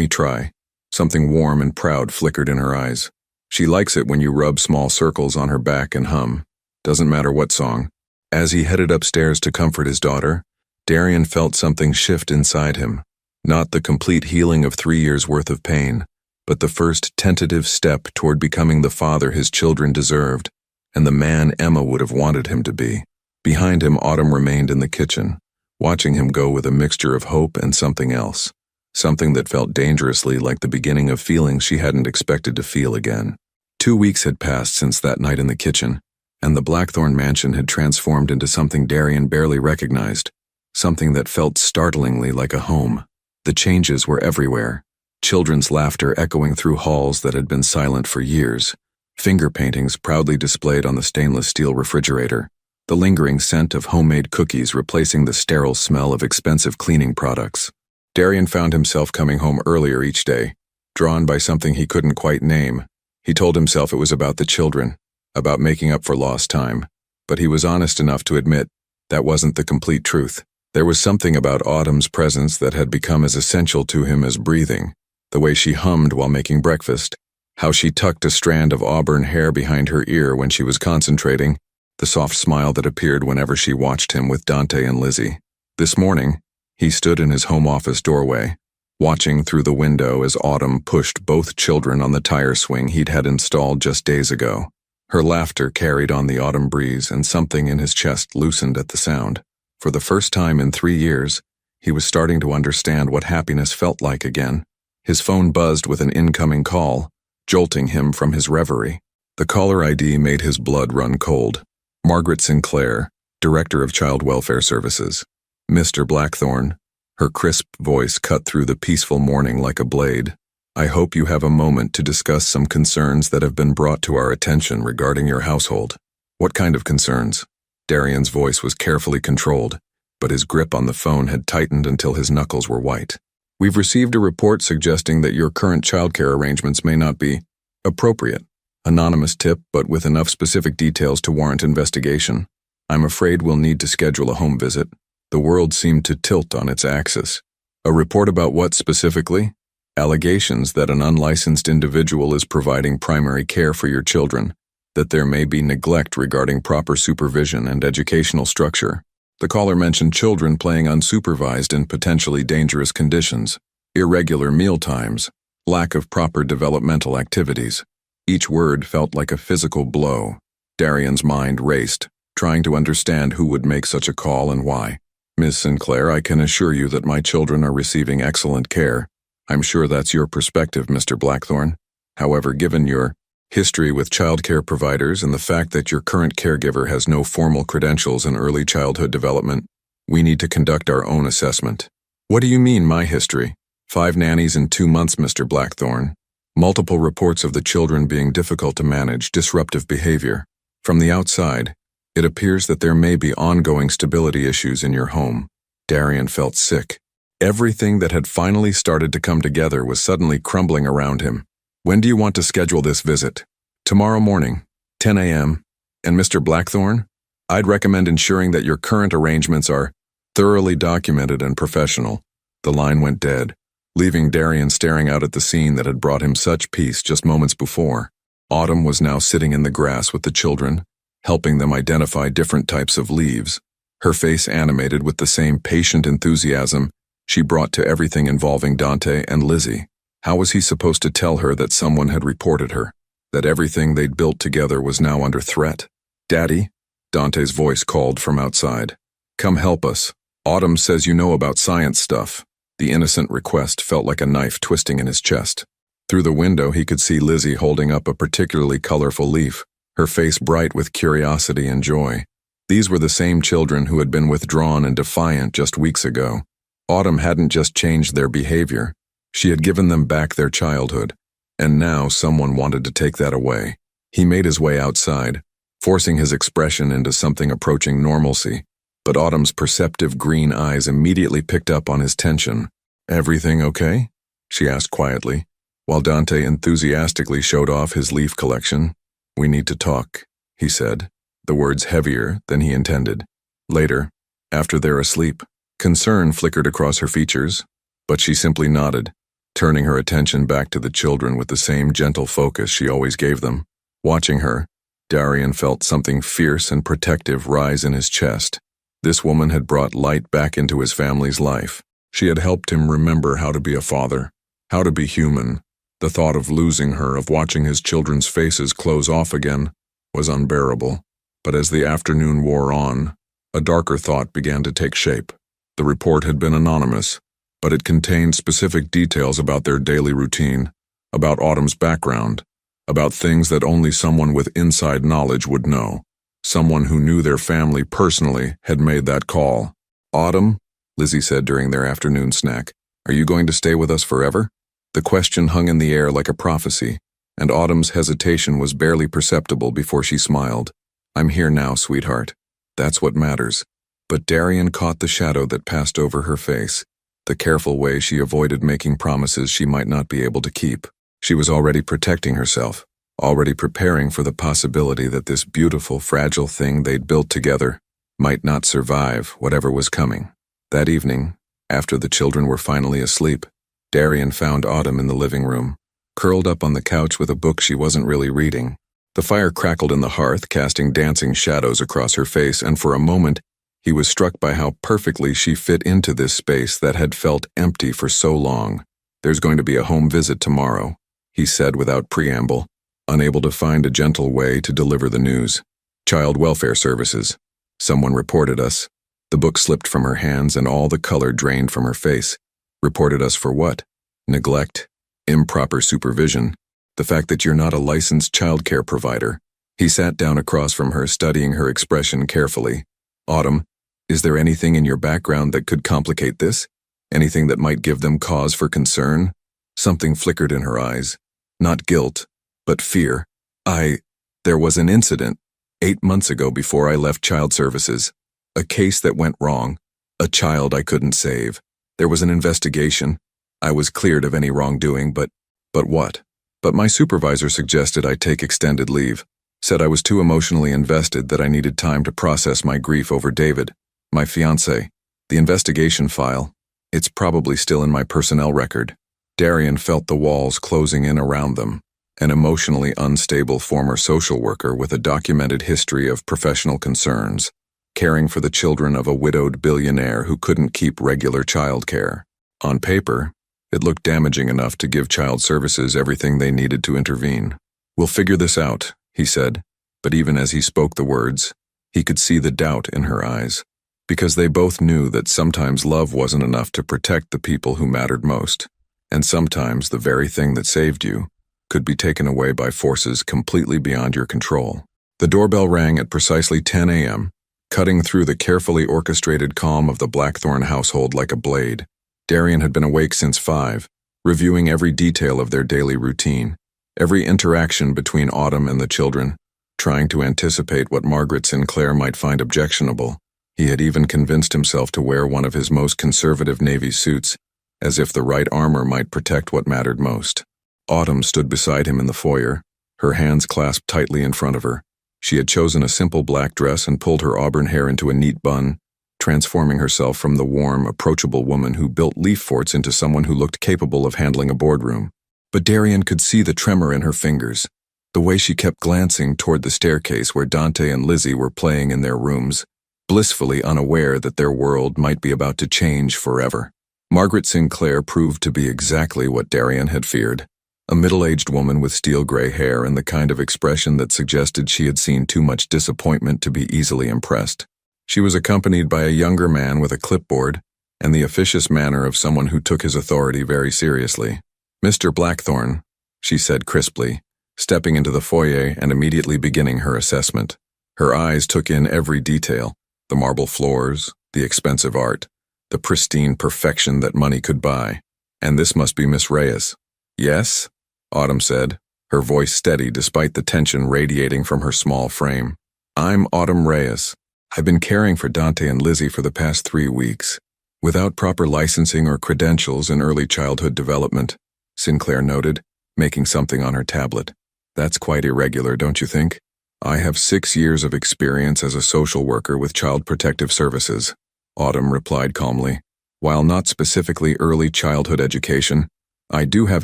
try. Something warm and proud flickered in her eyes. She likes it when you rub small circles on her back and hum. Doesn't matter what song. As he headed upstairs to comfort his daughter, Darian felt something shift inside him. Not the complete healing of 3 years' worth of pain, but the first tentative step toward becoming the father his children deserved, and the man Emma would have wanted him to be. Behind him, Autumn remained in the kitchen, watching him go with a mixture of hope and something else. something that felt dangerously like the beginning of feelings she hadn't expected to feel again. 2 weeks had passed since that night in the kitchen, and the Blackthorn mansion had transformed into something Darian barely recognized, something that felt startlingly like a home. The changes were everywhere, children's laughter echoing through halls that had been silent for years, finger paintings proudly displayed on the stainless steel refrigerator, the lingering scent of homemade cookies replacing the sterile smell of expensive cleaning products. Darian found himself coming home earlier each day, drawn by something he couldn't quite name. He told himself it was about the children, about making up for lost time, but he was honest enough to admit that wasn't the complete truth. There was something about Autumn's presence that had become as essential to him as breathing, the way she hummed while making breakfast, how she tucked a strand of auburn hair behind her ear when she was concentrating, the soft smile that appeared whenever she watched him with Dante and Lizzie. This morning, he stood in his home office doorway, watching through the window as Autumn pushed both children on the tire swing he'd had installed just days ago. Her laughter carried on the autumn breeze, and something in his chest loosened at the sound. For the first time in 3 years, he was starting to understand what happiness felt like again. His phone buzzed with an incoming call, jolting him from his reverie. The caller ID made his blood run cold. Margaret Sinclair, Director of Child Welfare Services. Mr. Blackthorn. Her crisp voice cut through the peaceful morning like a blade. I hope you have a moment to discuss some concerns that have been brought to our attention regarding your household. What kind of concerns? Darian's voice was carefully controlled, but his grip on the phone had tightened until his knuckles were white. We've received a report suggesting that your current childcare arrangements may not be appropriate. Anonymous tip, but with enough specific details to warrant investigation. I'm afraid we'll need to schedule a home visit. The world seemed to tilt on its axis. A report about what specifically? Allegations that an unlicensed individual is providing primary care for your children, that there may be neglect regarding proper supervision and educational structure. The caller mentioned children playing unsupervised in potentially dangerous conditions, irregular meal times, lack of proper developmental activities. Each word felt like a physical blow. Darian's mind raced, trying to understand who would make such a call and why. Ms. Sinclair, I can assure you that my children are receiving excellent care. I'm sure that's your perspective, Mr. Blackthorn. However, given your history with childcare providers and the fact that your current caregiver has no formal credentials in early childhood development, we need to conduct our own assessment. What do you mean, my history? 5 nannies in 2 months, Mr. Blackthorn. Multiple reports of the children being difficult to manage, disruptive behavior. From the outside, it appears that there may be ongoing stability issues in your home. Darian felt sick. Everything that had finally started to come together was suddenly crumbling around him. When do you want to schedule this visit? Tomorrow morning, 10 a.m. And Mr. Blackthorn, I'd recommend ensuring that your current arrangements are thoroughly documented and professional. The line went dead, leaving Darian staring out at the scene that had brought him such peace just moments before. Autumn was now sitting in the grass with the children, helping them identify different types of leaves, her face animated with the same patient enthusiasm she brought to everything involving Dante and Lizzie. How was he supposed to tell her that someone had reported her, that everything they'd built together was now under threat? Daddy? Dante's voice called from outside. Come help us. Autumn says you know about science stuff. The innocent request felt like a knife twisting in his chest. Through the window he could see Lizzie holding up a particularly colorful leaf, her face bright with curiosity and joy. These were the same children who had been withdrawn and defiant just weeks ago. Autumn hadn't just changed their behavior. She had given them back their childhood, and now someone wanted to take that away. He made his way outside, forcing his expression into something approaching normalcy, but Autumn's perceptive green eyes immediately picked up on his tension. Everything okay? She asked quietly, while Dante enthusiastically showed off his leaf collection. We need to talk, he said, the words heavier than he intended. Later, after they're asleep. Concern flickered across her features, but she simply nodded, turning her attention back to the children with the same gentle focus she always gave them. Watching her, Darian felt something fierce and protective rise in his chest. This woman had brought light back into his family's life. She had helped him remember how to be a father, how to be human. The thought of losing her, of watching his children's faces close off again, was unbearable. But as the afternoon wore on, a darker thought began to take shape. The report had been anonymous, but it contained specific details about their daily routine, about Autumn's background, about things that only someone with inside knowledge would know. Someone who knew their family personally had made that call. "Autumn," Lizzie said during their afternoon snack, "are you going to stay with us forever?" The question hung in the air like a prophecy, and Autumn's hesitation was barely perceptible before she smiled. "I'm here now, sweetheart. That's what matters." But Darian caught the shadow that passed over her face, the careful way she avoided making promises she might not be able to keep. She was already protecting herself, already preparing for the possibility that this beautiful, fragile thing they'd built together might not survive whatever was coming. That evening, after the children were finally asleep, Darian found Autumn in the living room, curled up on the couch with a book she wasn't really reading. The fire crackled in the hearth, casting dancing shadows across her face, and for a moment, he was struck by how perfectly she fit into this space that had felt empty for so long. "There's going to be a home visit tomorrow," he said without preamble, unable to find a gentle way to deliver the news. "Child Welfare Services. Someone reported us." The book slipped from her hands and all the color drained from her face. "Reported us for what? Neglect? Improper supervision? The fact that you're not a licensed childcare provider." He sat down across from her, studying her expression carefully. "Autumn, is there anything in your background that could complicate this? Anything that might give them cause for concern?" Something flickered in her eyes. Not guilt, but fear. There was an incident 8 months ago before I left Child Services. A case that went wrong. A child I couldn't save. There was an investigation. I was cleared of any wrongdoing, but what? But my supervisor suggested I take extended leave. Said I was too emotionally invested, that I needed time to process my grief over David, my fiancé. The investigation file. It's probably still in my personnel record. Darian felt the walls closing in around them. An emotionally unstable former social worker with a documented history of professional concerns, caring for the children of a widowed billionaire who couldn't keep regular childcare. On paper, it looked damaging enough to give Child Services everything they needed to intervene. "We'll figure this out," he said, but even as he spoke the words, he could see the doubt in her eyes, because they both knew that sometimes love wasn't enough to protect the people who mattered most, and sometimes the very thing that saved you could be taken away by forces completely beyond your control. The doorbell rang at precisely 10 a.m., cutting through the carefully orchestrated calm of the Blackthorn household like a blade. Darian had been awake since 5, reviewing every detail of their daily routine, every interaction between Autumn and the children, trying to anticipate what Margaret Sinclair might find objectionable. He had even convinced himself to wear one of his most conservative navy suits, as if the right armor might protect what mattered most. Autumn stood beside him in the foyer, her hands clasped tightly in front of her. She had chosen a simple black dress and pulled her auburn hair into a neat bun, transforming herself from the warm, approachable woman who built leaf forts into someone who looked capable of handling a boardroom. But Darian could see the tremor in her fingers, the way she kept glancing toward the staircase where Dante and Lizzie were playing in their rooms, blissfully unaware that their world might be about to change forever. Margaret Sinclair proved to be exactly what Darian had feared. A middle-aged woman with steel-gray hair and the kind of expression that suggested she had seen too much disappointment to be easily impressed. She was accompanied by a younger man with a clipboard and the officious manner of someone who took his authority very seriously. "Mr. Blackthorn," she said crisply, stepping into the foyer and immediately beginning her assessment. Her eyes took in every detail, the marble floors, the expensive art, the pristine perfection that money could buy. "And this must be Miss Reyes." "Yes?" Autumn said, her voice steady despite the tension radiating from her small frame. "I'm Autumn Reyes. I've been caring for Dante and Lizzie for the past 3 weeks, without proper licensing or credentials in early childhood development," Sinclair noted, making something on her tablet. "That's quite irregular, don't you think? I have 6 years of experience as a social worker with Child Protective Services," Autumn replied calmly. "While not specifically early childhood education, I do have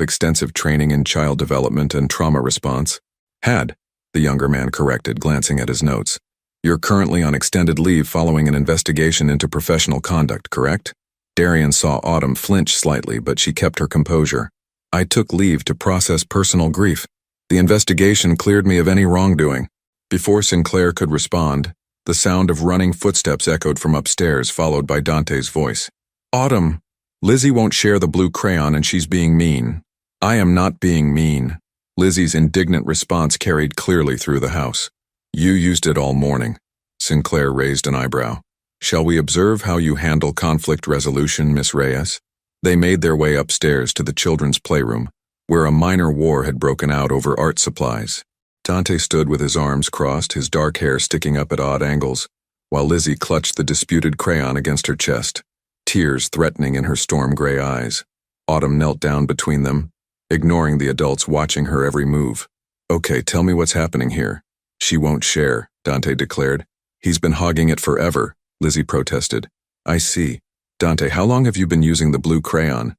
extensive training in child development and trauma response." "Had," the younger man corrected, glancing at his notes. "You're currently on extended leave following an investigation into professional conduct, correct?" Darian saw Autumn flinch slightly, but she kept her composure. "I took leave to process personal grief. The investigation cleared me of any wrongdoing." Before Sinclair could respond, the sound of running footsteps echoed from upstairs, followed by Dante's voice. "Autumn!" Lizzie won't share the blue crayon and she's being mean. I am not being mean. Lizzie's indignant response carried clearly through the house. You used it all morning. Sinclair raised an eyebrow. Shall we observe how you handle conflict resolution, Miss Reyes? They made their way upstairs to the children's playroom, where a minor war had broken out over art supplies. Dante stood with his arms crossed, his dark hair sticking up at odd angles, while Lizzie clutched the disputed crayon against her chest, tears threatening in her storm-gray eyes. Autumn knelt down between them, ignoring the adults watching her every move. Okay, tell me what's happening here. She won't share, Dante declared. He's been hogging it forever, Lizzie protested. I see. Dante, how long have you been using the blue crayon?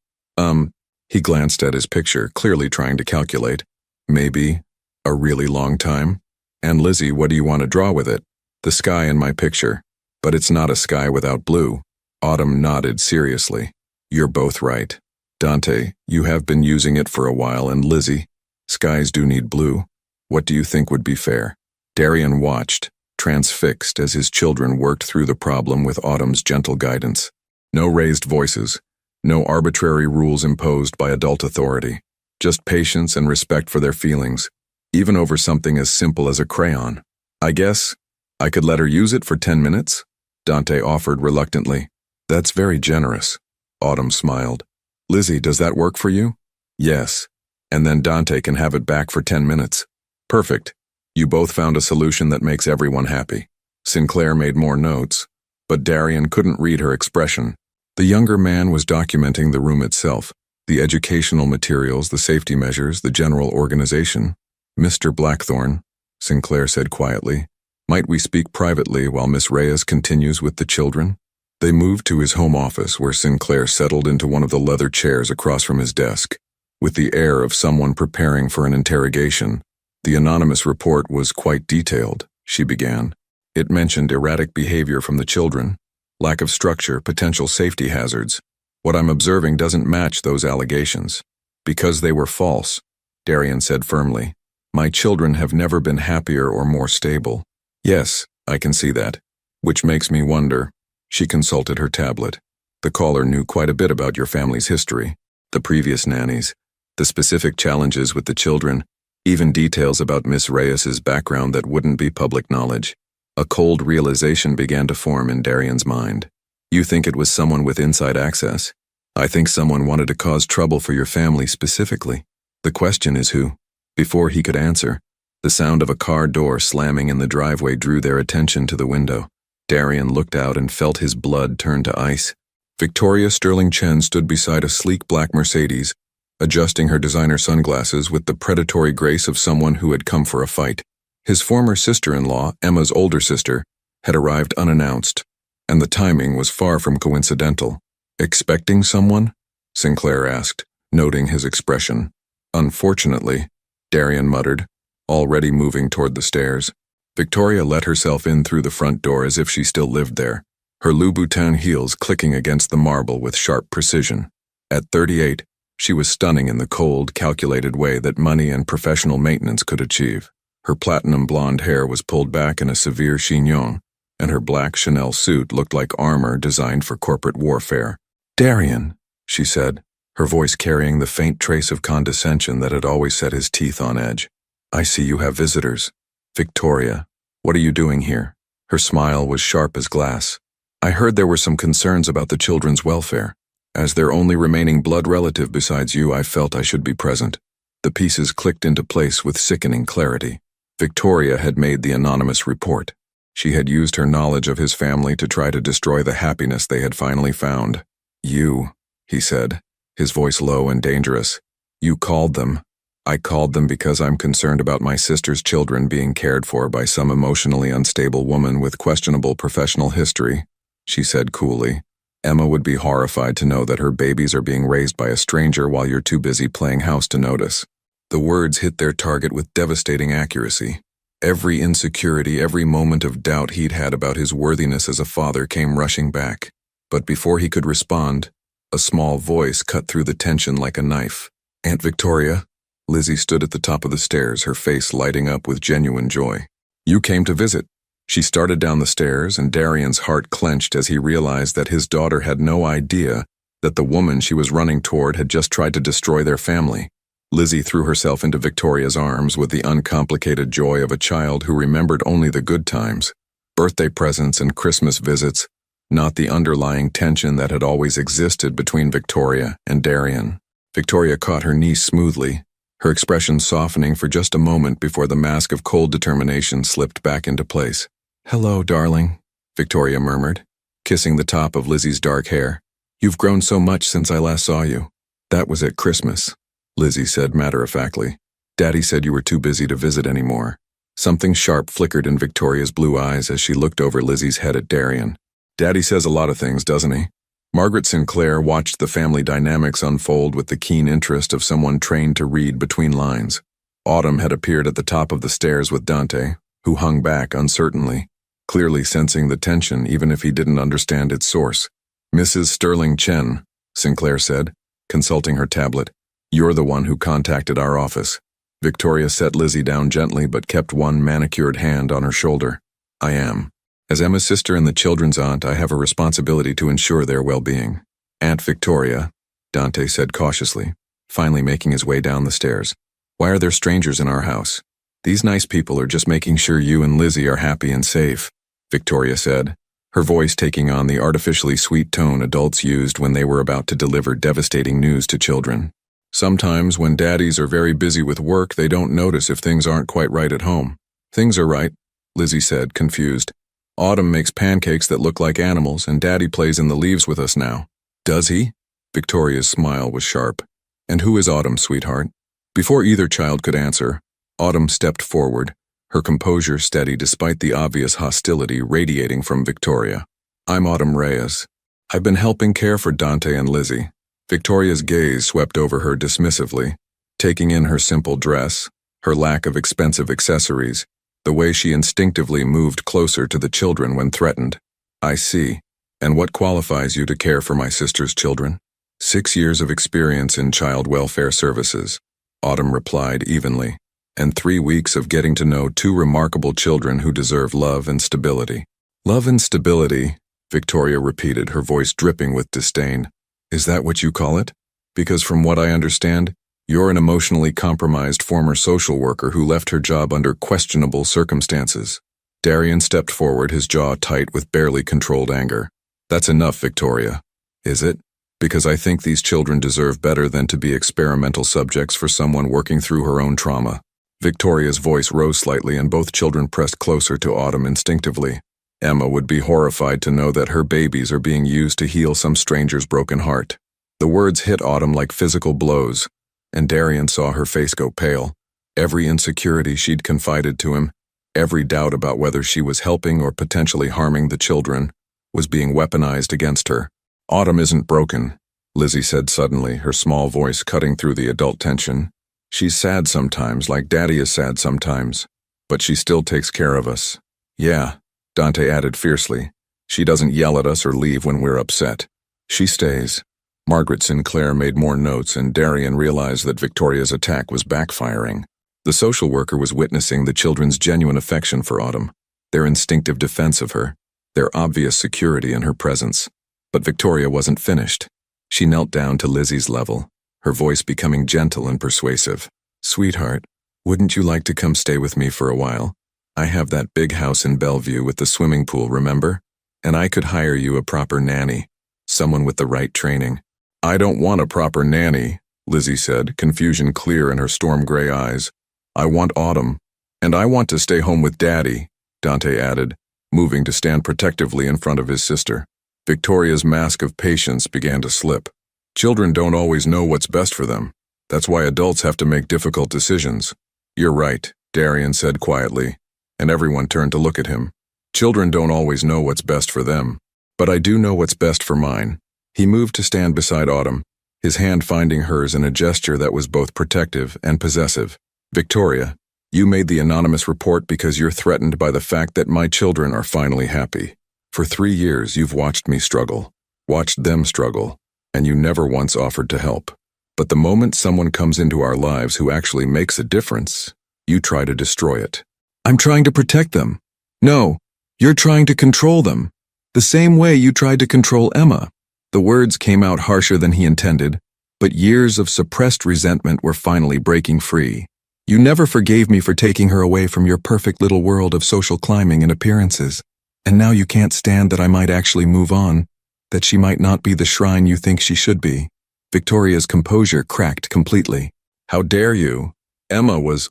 He glanced at his picture, clearly trying to calculate. Maybe a really long time. And Lizzie, what do you want to draw with it? The sky in my picture. But it's not a sky without blue. Autumn nodded seriously. You're both right. Dante, you have been using it for a while, and Lizzie, skies do need blue. What do you think would be fair? Darian watched, transfixed as his children worked through the problem with Autumn's gentle guidance. No raised voices, no arbitrary rules imposed by adult authority, just patience and respect for their feelings, even over something as simple as a crayon. I guess I could let her use it for 10 minutes, Dante offered reluctantly. That's very generous. Autumn smiled. Lizzie, does that work for you? Yes. And then Dante can have it back for 10 minutes. Perfect. You both found a solution that makes everyone happy. Sinclair made more notes, but Darian couldn't read her expression. The younger man was documenting the room itself, the educational materials, the safety measures, the general organization. Mr. Blackthorne, Sinclair said quietly, might we speak privately while Miss Reyes continues with the children? They moved to his home office, where Sinclair settled into one of the leather chairs across from his desk. With the air of someone preparing for an interrogation, the anonymous report was quite detailed, she began. It mentioned erratic behavior from the children, lack of structure, potential safety hazards. What I'm observing doesn't match those allegations. Because they were false, Darian said firmly. My children have never been happier or more stable. Yes, I can see that. Which makes me wonder. She consulted her tablet. The caller knew quite a bit about your family's history, the previous nannies, the specific challenges with the children, even details about Miss Reyes's background that wouldn't be public knowledge. A cold realization began to form in Darian's mind. You think it was someone with inside access? I think someone wanted to cause trouble for your family specifically. The question is who? Before he could answer, the sound of a car door slamming in the driveway drew their attention to the window. Darian looked out and felt his blood turn to ice. Victoria Sterling Chen stood beside a sleek black Mercedes, adjusting her designer sunglasses with the predatory grace of someone who had come for a fight. His former sister-in-law, Emma's older sister, had arrived unannounced, and the timing was far from coincidental. Expecting someone? Sinclair asked, noting his expression. Unfortunately, Darian muttered, already moving toward the stairs. Victoria let herself in through the front door as if she still lived there, her Louboutin heels clicking against the marble with sharp precision. At 38, she was stunning in the cold, calculated way that money and professional maintenance could achieve. Her platinum blonde hair was pulled back in a severe chignon, and her black Chanel suit looked like armor designed for corporate warfare. Darian, she said, her voice carrying the faint trace of condescension that had always set his teeth on edge. I see you have visitors. Victoria, what are you doing here? Her smile was sharp as glass. I heard there were some concerns about the children's welfare. As their only remaining blood relative besides you, I felt I should be present. The pieces clicked into place with sickening clarity. Victoria had made the anonymous report. She had used her knowledge of his family to try to destroy the happiness they had finally found. You, he said, his voice low and dangerous. You called them. I called them because I'm concerned about my sister's children being cared for by some emotionally unstable woman with questionable professional history, she said coolly. Emma would be horrified to know that her babies are being raised by a stranger while you're too busy playing house to notice. The words hit their target with devastating accuracy. Every insecurity, every moment of doubt he'd had about his worthiness as a father came rushing back. But before he could respond, a small voice cut through the tension like a knife. Aunt Victoria? Lizzie stood at the top of the stairs, her face lighting up with genuine joy. You came to visit. She started down the stairs, and Darian's heart clenched as he realized that his daughter had no idea that the woman she was running toward had just tried to destroy their family. Lizzie threw herself into Victoria's arms with the uncomplicated joy of a child who remembered only the good times, birthday presents and Christmas visits, not the underlying tension that had always existed between Victoria and Darian. Victoria caught her niece smoothly, her expression softening for just a moment before the mask of cold determination slipped back into place. "Hello, darling," Victoria murmured, kissing the top of Lizzie's dark hair. "You've grown so much since I last saw you." "That was at Christmas," Lizzie said matter-of-factly. "Daddy said you were too busy to visit anymore." Something sharp flickered in Victoria's blue eyes as she looked over Lizzie's head at Darian. "Daddy says a lot of things, doesn't he?" Margaret Sinclair watched the family dynamics unfold with the keen interest of someone trained to read between lines. Autumn had appeared at the top of the stairs with Dante, who hung back uncertainly, clearly sensing the tension even if he didn't understand its source. "Mrs. Sterling Chen," Sinclair said, consulting her tablet. "You're the one who contacted our office." Victoria set Lizzie down gently but kept one manicured hand on her shoulder. "I am. As Emma's sister and the children's aunt, I have a responsibility to ensure their well-being." "Aunt Victoria," Dante said cautiously, finally making his way down the stairs. "Why are there strangers in our house? These nice people are just making sure you and Lizzie are happy and safe," Victoria said, her voice taking on the artificially sweet tone adults used when they were about to deliver devastating news to children. "Sometimes when daddies are very busy with work, they don't notice if things aren't quite right at home." "Things are right," Lizzie said, confused. "Autumn makes pancakes that look like animals, and Daddy plays in the leaves with us now." "Does he?" Victoria's smile was sharp. "And who is Autumn, sweetheart?" Before either child could answer, Autumn stepped forward, her composure steady despite the obvious hostility radiating from Victoria. "I'm Autumn Reyes. I've been helping care for Dante and Lizzie." Victoria's gaze swept over her dismissively, taking in her simple dress, her lack of expensive accessories, the way she instinctively moved closer to the children when threatened. "I see. And what qualifies you to care for my sister's children?" 6 years of experience in child welfare services," Autumn replied evenly, "and 3 weeks of getting to know 2 remarkable children who deserve love and stability." "Love and stability," Victoria repeated, her voice dripping with disdain. "Is that what you call it? Because from what I understand, you're an emotionally compromised former social worker who left her job under questionable circumstances." Darian stepped forward, his jaw tight with barely controlled anger. "That's enough, Victoria." "Is it? Because I think these children deserve better than to be experimental subjects for someone working through her own trauma." Victoria's voice rose slightly and both children pressed closer to Autumn instinctively. Emma would be horrified to know that her babies are being used to heal some stranger's broken heart. The words hit Autumn like physical blows, and Darian saw her face go pale. Every insecurity she'd confided to him, every doubt about whether she was helping or potentially harming the children, was being weaponized against her. "Autumn isn't broken," Lizzie said suddenly, her small voice cutting through the adult tension. "She's sad sometimes, like Daddy is sad sometimes, but she still takes care of us." "Yeah," Dante added fiercely. "She doesn't yell at us or leave when we're upset. She stays." Margaret Sinclair made more notes, and Darian realized that Victoria's attack was backfiring. The social worker was witnessing the children's genuine affection for Autumn, their instinctive defense of her, their obvious security in her presence. But Victoria wasn't finished. She knelt down to Lizzie's level, her voice becoming gentle and persuasive. "Sweetheart, wouldn't you like to come stay with me for a while? I have that big house in Bellevue with the swimming pool, remember? And I could hire you a proper nanny, someone with the right training." "I don't want a proper nanny," Lizzie said, confusion clear in her storm-gray eyes. "I want Autumn. And I want to stay home with Daddy," Dante added, moving to stand protectively in front of his sister. Victoria's mask of patience began to slip. "Children don't always know what's best for them. That's why adults have to make difficult decisions." "You're right," Darian said quietly, and everyone turned to look at him. "Children don't always know what's best for them. But I do know what's best for mine." He moved to stand beside Autumn, his hand finding hers in a gesture that was both protective and possessive. "Victoria, you made the anonymous report because you're threatened by the fact that my children are finally happy. For 3 years, you've watched me struggle, watched them struggle, and you never once offered to help. But the moment someone comes into our lives who actually makes a difference, you try to destroy it." "I'm trying to protect them." "No, you're trying to control them. The same way you tried to control Emma." The words came out harsher than he intended, but years of suppressed resentment were finally breaking free. You never forgave me for taking her away from your perfect little world of social climbing and appearances. And now you can't stand that I might actually move on, that she might not be the shrine you think she should be. Victoria's composure cracked completely. How dare you? Emma was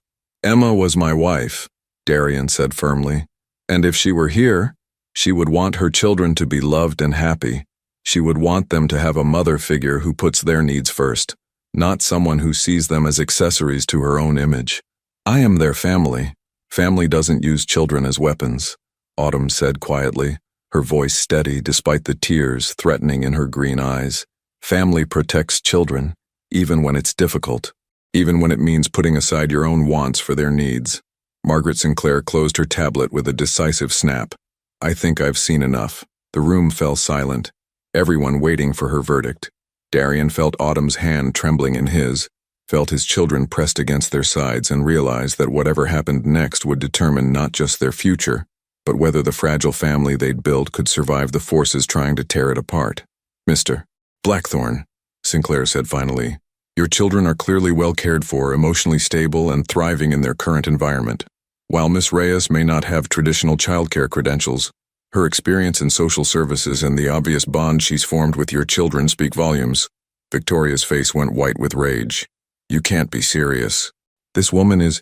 my wife, Darian said firmly. And if she were here, she would want her children to be loved and happy. She would want them to have a mother figure who puts their needs first, not someone who sees them as accessories to her own image. I am their family. Family doesn't use children as weapons, Autumn said quietly, her voice steady despite the tears threatening in her green eyes. Family protects children, even when it's difficult, even when it means putting aside your own wants for their needs. Margaret Sinclair closed her tablet with a decisive snap. I think I've seen enough. The room fell silent, everyone waiting for her verdict. Darian felt Autumn's hand trembling in his, felt his children pressed against their sides, and realized that whatever happened next would determine not just their future, but whether the fragile family they'd built could survive the forces trying to tear it apart. Mr. Blackthorne, Sinclair said finally, your children are clearly well cared for, emotionally stable, and thriving in their current environment. While Miss Reyes may not have traditional childcare credentials, her experience in social services and the obvious bond she's formed with your children speak volumes. Victoria's face went white with rage. You can't be serious. This woman,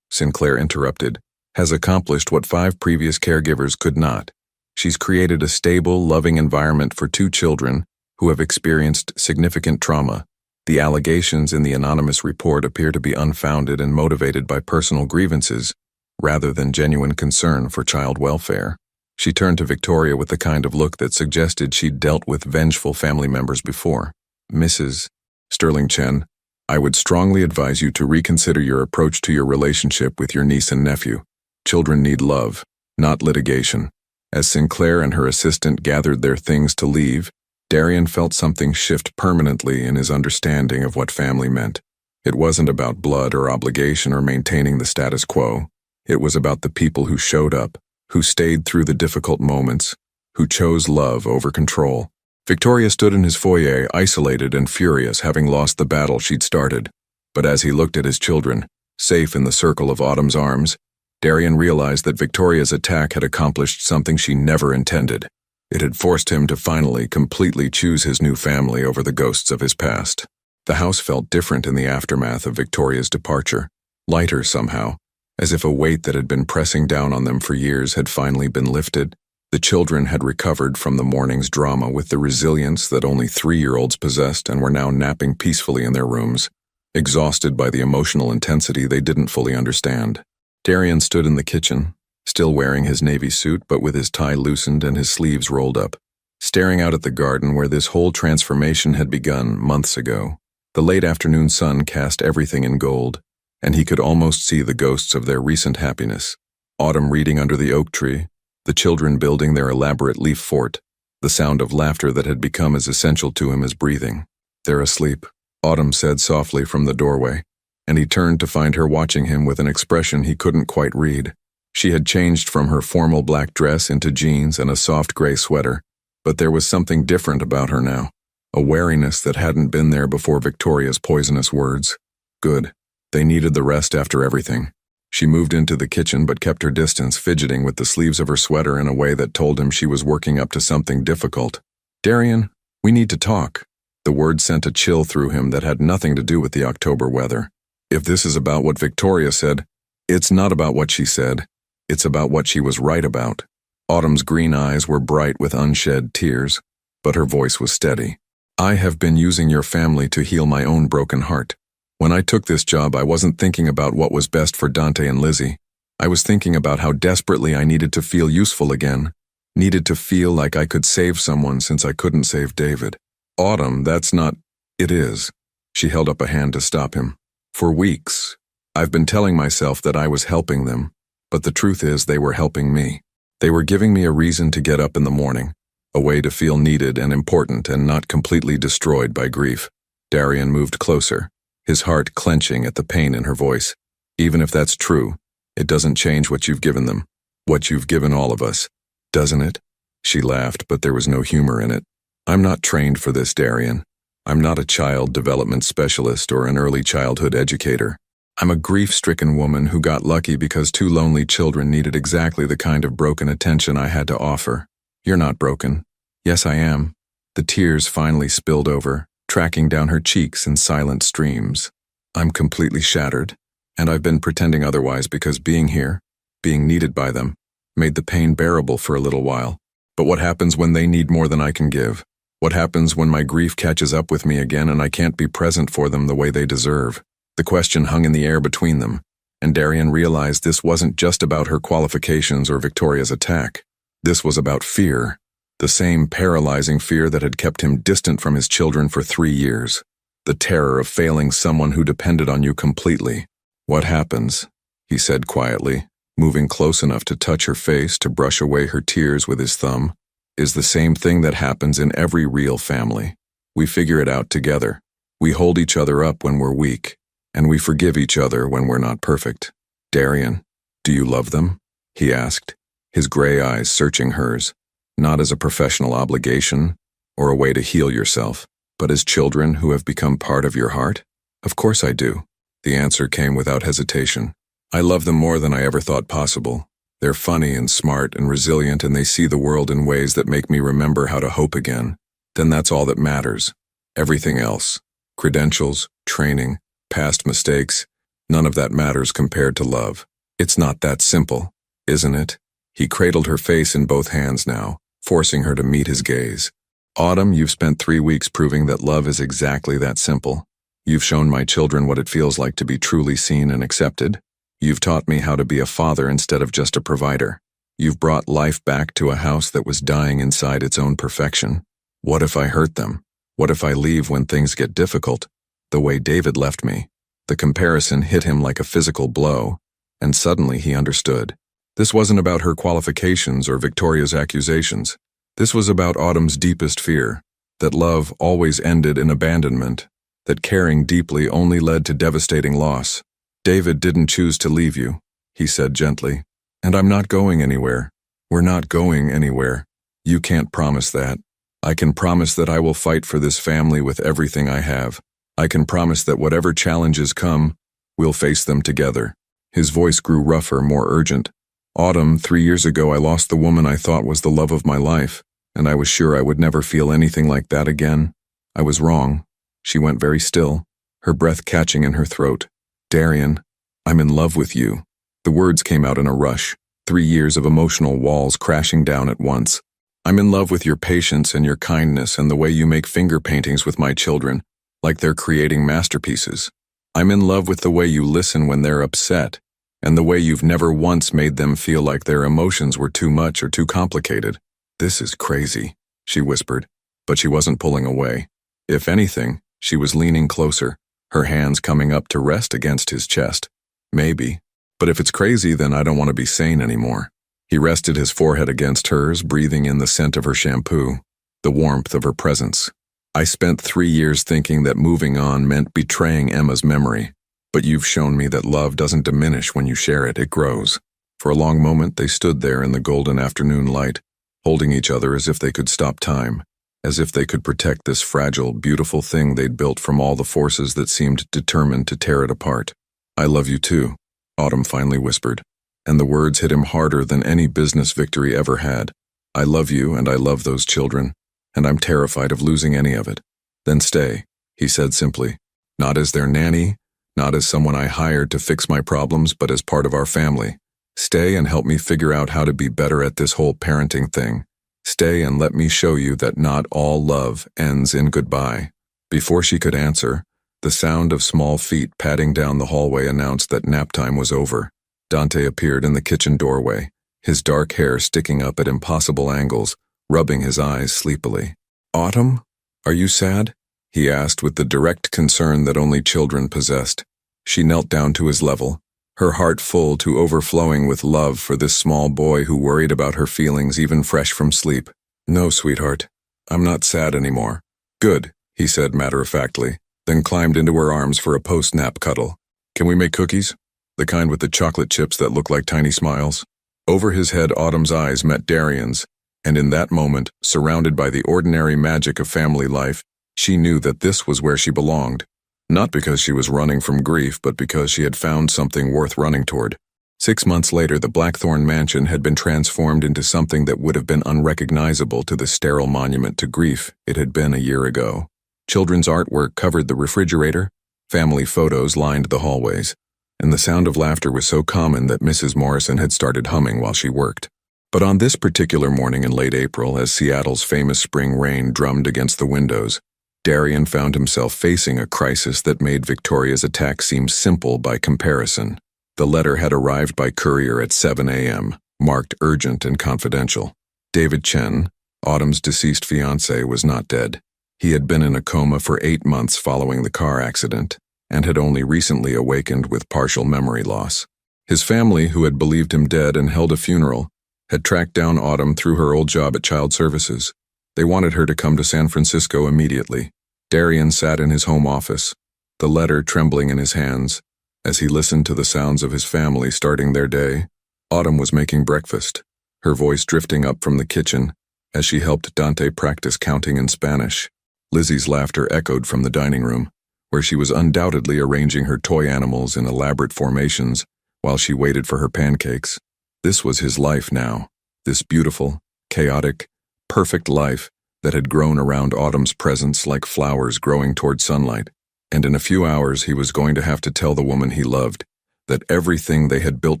Sinclair interrupted, has accomplished what 5 previous caregivers could not. She's created a stable, loving environment for 2 children who have experienced significant trauma. The allegations in the anonymous report appear to be unfounded and motivated by personal grievances, rather than genuine concern for child welfare. She turned to Victoria with the kind of look that suggested she'd dealt with vengeful family members before. Mrs. Sterling Chen, I would strongly advise you to reconsider your approach to your relationship with your niece and nephew. Children need love, not litigation. As Sinclair and her assistant gathered their things to leave, Darian felt something shift permanently in his understanding of what family meant. It wasn't about blood or obligation or maintaining the status quo. It was about the people who showed up, who stayed through the difficult moments, who chose love over control. Victoria stood in his foyer, isolated and furious, having lost the battle she'd started. But as he looked at his children, safe in the circle of Autumn's arms, Darian realized that Victoria's attack had accomplished something she never intended. It had forced him to finally, completely choose his new family over the ghosts of his past. The house felt different in the aftermath of Victoria's departure, lighter somehow, as if a weight that had been pressing down on them for years had finally been lifted. The children had recovered from the morning's drama with the resilience that only 3-year-olds possessed and were now napping peacefully in their rooms, exhausted by the emotional intensity they didn't fully understand. Darian stood in the kitchen, still wearing his navy suit but with his tie loosened and his sleeves rolled up, staring out at the garden where this whole transformation had begun months ago. The late afternoon sun cast everything in gold, and he could almost see the ghosts of their recent happiness. Autumn reading under the oak tree, the children building their elaborate leaf fort, the sound of laughter that had become as essential to him as breathing. They're asleep, Autumn said softly from the doorway, and he turned to find her watching him with an expression he couldn't quite read. She had changed from her formal black dress into jeans and a soft gray sweater, but there was something different about her now, a wariness that hadn't been there before Victoria's poisonous words. Good. They needed the rest after everything. She moved into the kitchen but kept her distance, fidgeting with the sleeves of her sweater in a way that told him she was working up to something difficult. Darian, we need to talk. The word sent a chill through him that had nothing to do with the October weather. If this is about what Victoria said, it's not about what she said. It's about what she was right about. Autumn's green eyes were bright with unshed tears, but her voice was steady. I have been using your family to heal my own broken heart. When I took this job, I wasn't thinking about what was best for Dante and Lizzie. I was thinking about how desperately I needed to feel useful again, needed to feel like I could save someone since I couldn't save David. Autumn, that's not... It is. She held up a hand to stop him. For weeks, I've been telling myself that I was helping them, but the truth is they were helping me. They were giving me a reason to get up in the morning, a way to feel needed and important and not completely destroyed by grief. Darian moved closer, his heart clenching at the pain in her voice. Even if that's true, it doesn't change what you've given them, what you've given all of us, doesn't it? She laughed, but there was no humor in it. I'm not trained for this, Darian. I'm not a child development specialist or an early childhood educator. I'm a grief-stricken woman who got lucky because two lonely children needed exactly the kind of broken attention I had to offer. You're not broken. Yes, I am. The tears finally spilled over, tracking down her cheeks in silent streams. I'm completely shattered, and I've been pretending otherwise because being here, being needed by them, made the pain bearable for a little while. But what happens when they need more than I can give? What happens when my grief catches up with me again and I can't be present for them the way they deserve? The question hung in the air between them, and Darian realized this wasn't just about her qualifications or Victoria's attack. This was about fear, the same paralyzing fear that had kept him distant from his children for 3 years. The terror of failing someone who depended on you completely. What happens? He said quietly, moving close enough to touch her face to brush away her tears with his thumb, is the same thing that happens in every real family. We figure it out together. We hold each other up when we're weak, and we forgive each other when we're not perfect. Darian, do you love them? He asked, his gray eyes searching hers, not as a professional obligation or a way to heal yourself, but as children who have become part of your heart? Of course I do. The answer came without hesitation. I love them more than I ever thought possible. They're funny and smart and resilient, and they see the world in ways that make me remember how to hope again. Then that's all that matters. Everything else, credentials, training, past mistakes, none of that matters compared to love. It's not that simple, isn't it? He cradled her face in both hands now, forcing her to meet his gaze. Autumn, you've spent 3 weeks proving that love is exactly that simple. You've shown my children what it feels like to be truly seen and accepted. You've taught me how to be a father instead of just a provider. You've brought life back to a house that was dying inside its own perfection. What if I hurt them? What if I leave when things get difficult? The way David left me. The comparison hit him like a physical blow, and suddenly he understood. This wasn't about her qualifications or Victoria's accusations. This was about Autumn's deepest fear, that love always ended in abandonment, that caring deeply only led to devastating loss. David didn't choose to leave you, he said gently, and I'm not going anywhere. We're not going anywhere. You can't promise that. I can promise that I will fight for this family with everything I have. I can promise that whatever challenges come, we'll face them together. His voice grew rougher, more urgent. Autumn, 3 years ago I lost the woman I thought was the love of my life, and I was sure I would never feel anything like that again. I was wrong. She went very still, her breath catching in her throat. Darian, I'm in love with you. The words came out in a rush, 3 years of emotional walls crashing down at once. I'm in love with your patience and your kindness and the way you make finger paintings with my children, like they're creating masterpieces. I'm in love with the way you listen when they're upset, and the way you've never once made them feel like their emotions were too much or too complicated. This is crazy, she whispered, but she wasn't pulling away. If anything, she was leaning closer, her hands coming up to rest against his chest. Maybe. But if it's crazy, then I don't want to be sane anymore. He rested his forehead against hers, breathing in the scent of her shampoo, the warmth of her presence. I spent 3 years thinking that moving on meant betraying Emma's memory. But you've shown me that love doesn't diminish when you share it, it grows. For a long moment, they stood there in the golden afternoon light, holding each other as if they could stop time, as if they could protect this fragile, beautiful thing they'd built from all the forces that seemed determined to tear it apart. I love you too, Autumn finally whispered, and the words hit him harder than any business victory ever had. I love you and I love those children, and I'm terrified of losing any of it. Then stay, he said simply, not as their nanny, not as someone I hired to fix my problems, but as part of our family. Stay and help me figure out how to be better at this whole parenting thing. Stay and let me show you that not all love ends in goodbye. Before she could answer, the sound of small feet padding down the hallway announced that nap time was over. Dante appeared in the kitchen doorway, his dark hair sticking up at impossible angles, rubbing his eyes sleepily. Autumn? Are you sad? He asked with the direct concern that only children possessed. She knelt down to his level, her heart full to overflowing with love for this small boy who worried about her feelings even fresh from sleep. No, sweetheart, I'm not sad anymore. Good, he said matter-of-factly, then climbed into her arms for a post-nap cuddle. Can we make cookies? The kind with the chocolate chips that look like tiny smiles? Over his head, Autumn's eyes met Darian's, And in that moment, surrounded by the ordinary magic of family life, she knew that this was where she belonged. Not because she was running from grief, but because she had found something worth running toward. 6 months later, the Blackthorn mansion had been transformed into something that would have been unrecognizable to the sterile monument to grief it had been a year ago. Children's artwork covered the refrigerator, family photos lined the hallways, and the sound of laughter was so common that Mrs. Morrison had started humming while she worked. But on this particular morning in late April, as Seattle's famous spring rain drummed against the windows, Darian found himself facing a crisis that made Victoria's attack seem simple by comparison. The letter had arrived by courier at 7 a.m., marked urgent and confidential. David Chen, Autumn's deceased fiancé, was not dead. He had been in a coma for 8 months following the car accident, and had only recently awakened with partial memory loss. His family, who had believed him dead and held a funeral, had tracked down Autumn through her old job at Child Services. They wanted her to come to San Francisco immediately. Darian sat in his home office, the letter trembling in his hands, as he listened to the sounds of his family starting their day. Autumn was making breakfast, her voice drifting up from the kitchen as she helped Dante practice counting in Spanish. Lizzie's laughter echoed from the dining room, where she was undoubtedly arranging her toy animals in elaborate formations while she waited for her pancakes. This was his life now, this beautiful, chaotic, perfect life that had grown around Autumn's presence like flowers growing toward sunlight. And in a few hours he was going to have to tell the woman he loved that everything they had built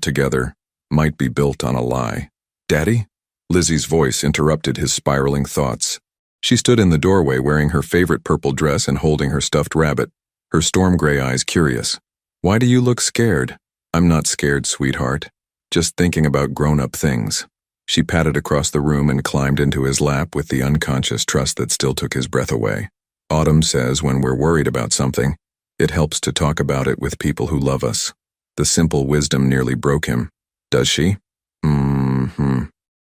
together might be built on a lie. "Daddy?" Lizzie's voice interrupted his spiraling thoughts. She stood in the doorway wearing her favorite purple dress and holding her stuffed rabbit, her storm gray eyes curious. "Why do you look scared?" "I'm not scared, sweetheart. Just thinking about grown-up things." She patted across the room and climbed into his lap with the unconscious trust that still took his breath away. "Autumn says when we're worried about something, it helps to talk about it with people who love us." The simple wisdom nearly broke him. "Does she?"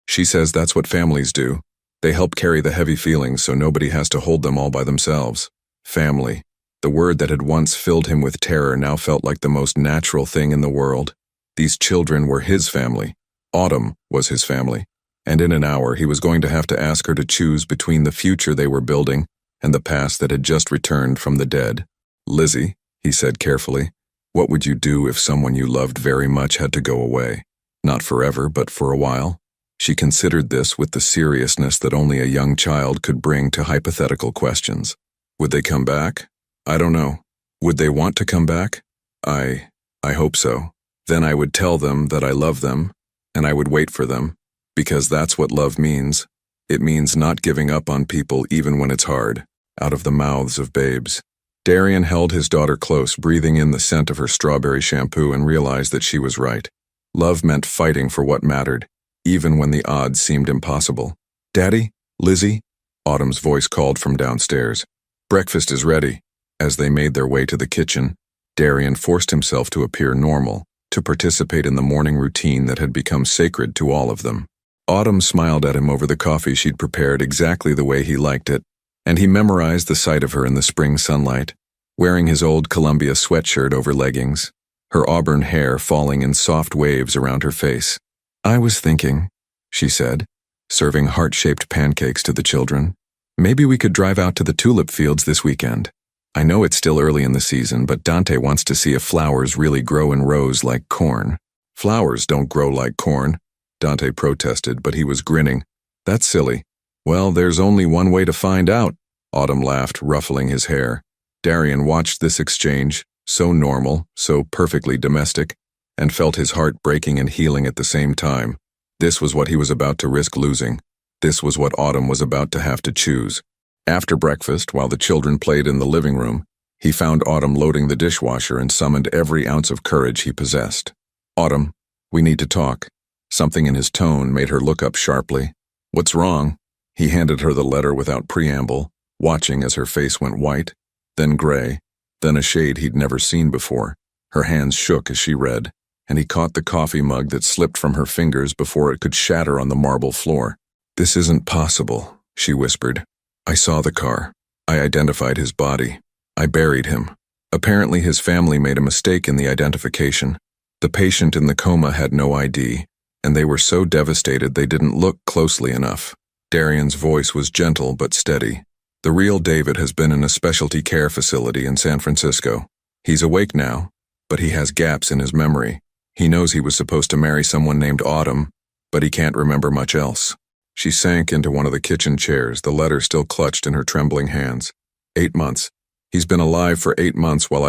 "She says that's what families do. They help carry the heavy feelings so nobody has to hold them all by themselves." Family. The word that had once filled him with terror now felt like the most natural thing in the world. These children were his family. Autumn was his family. And in an hour he was going to have to ask her to choose between the future they were building and the past that had just returned from the dead. "Lizzie," he said carefully, "what would you do if someone you loved very much had to go away? Not forever, but for a while?" She considered this with the seriousness that only a young child could bring to hypothetical questions. "Would they come back? I don't know. Would they want to come back? I hope so. Then I would tell them that I love them, and I would wait for them, because that's what love means. It means not giving up on people even when it's hard." Out of the mouths of babes. Darian held his daughter close, breathing in the scent of her strawberry shampoo, and realized that she was right. Love meant fighting for what mattered, even when the odds seemed impossible. "Daddy? Lizzie?" Autumn's voice called from downstairs. "Breakfast is ready." As they made their way to the kitchen, Darian forced himself to appear normal, to participate in the morning routine that had become sacred to all of them. Autumn smiled at him over the coffee she'd prepared exactly the way he liked it, and he memorized the sight of her in the spring sunlight, wearing his old Columbia sweatshirt over leggings, her auburn hair falling in soft waves around her face. "I was thinking," she said, serving heart-shaped pancakes to the children, "maybe we could drive out to the tulip fields this weekend. I know it's still early in the season, but Dante wants to see if flowers really grow in rows like corn." "Flowers don't grow like corn," Dante protested, but he was grinning. "That's silly." "Well, there's only one way to find out," Autumn laughed, ruffling his hair. Darian watched this exchange, so normal, so perfectly domestic, and felt his heart breaking and healing at the same time. This was what he was about to risk losing. This was what Autumn was about to have to choose. After breakfast, while the children played in the living room, he found Autumn loading the dishwasher and summoned every ounce of courage he possessed. "Autumn, we need to talk." Something in his tone made her look up sharply. "What's wrong?" He handed her the letter without preamble, watching as her face went white, then gray, then a shade he'd never seen before. Her hands shook as she read, and he caught the coffee mug that slipped from her fingers before it could shatter on the marble floor. "This isn't possible," she whispered. "I saw the car. I identified his body. I buried him. Apparently his family made a mistake in the identification. The patient in the coma had no ID, and they were so devastated they didn't look closely enough. Darian's voice was gentle but steady. The real David has been in a specialty care facility in San Francisco. He's awake now, but he has gaps in his memory. He knows he was supposed to marry someone named Autumn, but he can't remember much else. She sank into one of the kitchen chairs, the letter still clutched in her trembling hands. 8 months. He's been alive for 8 months while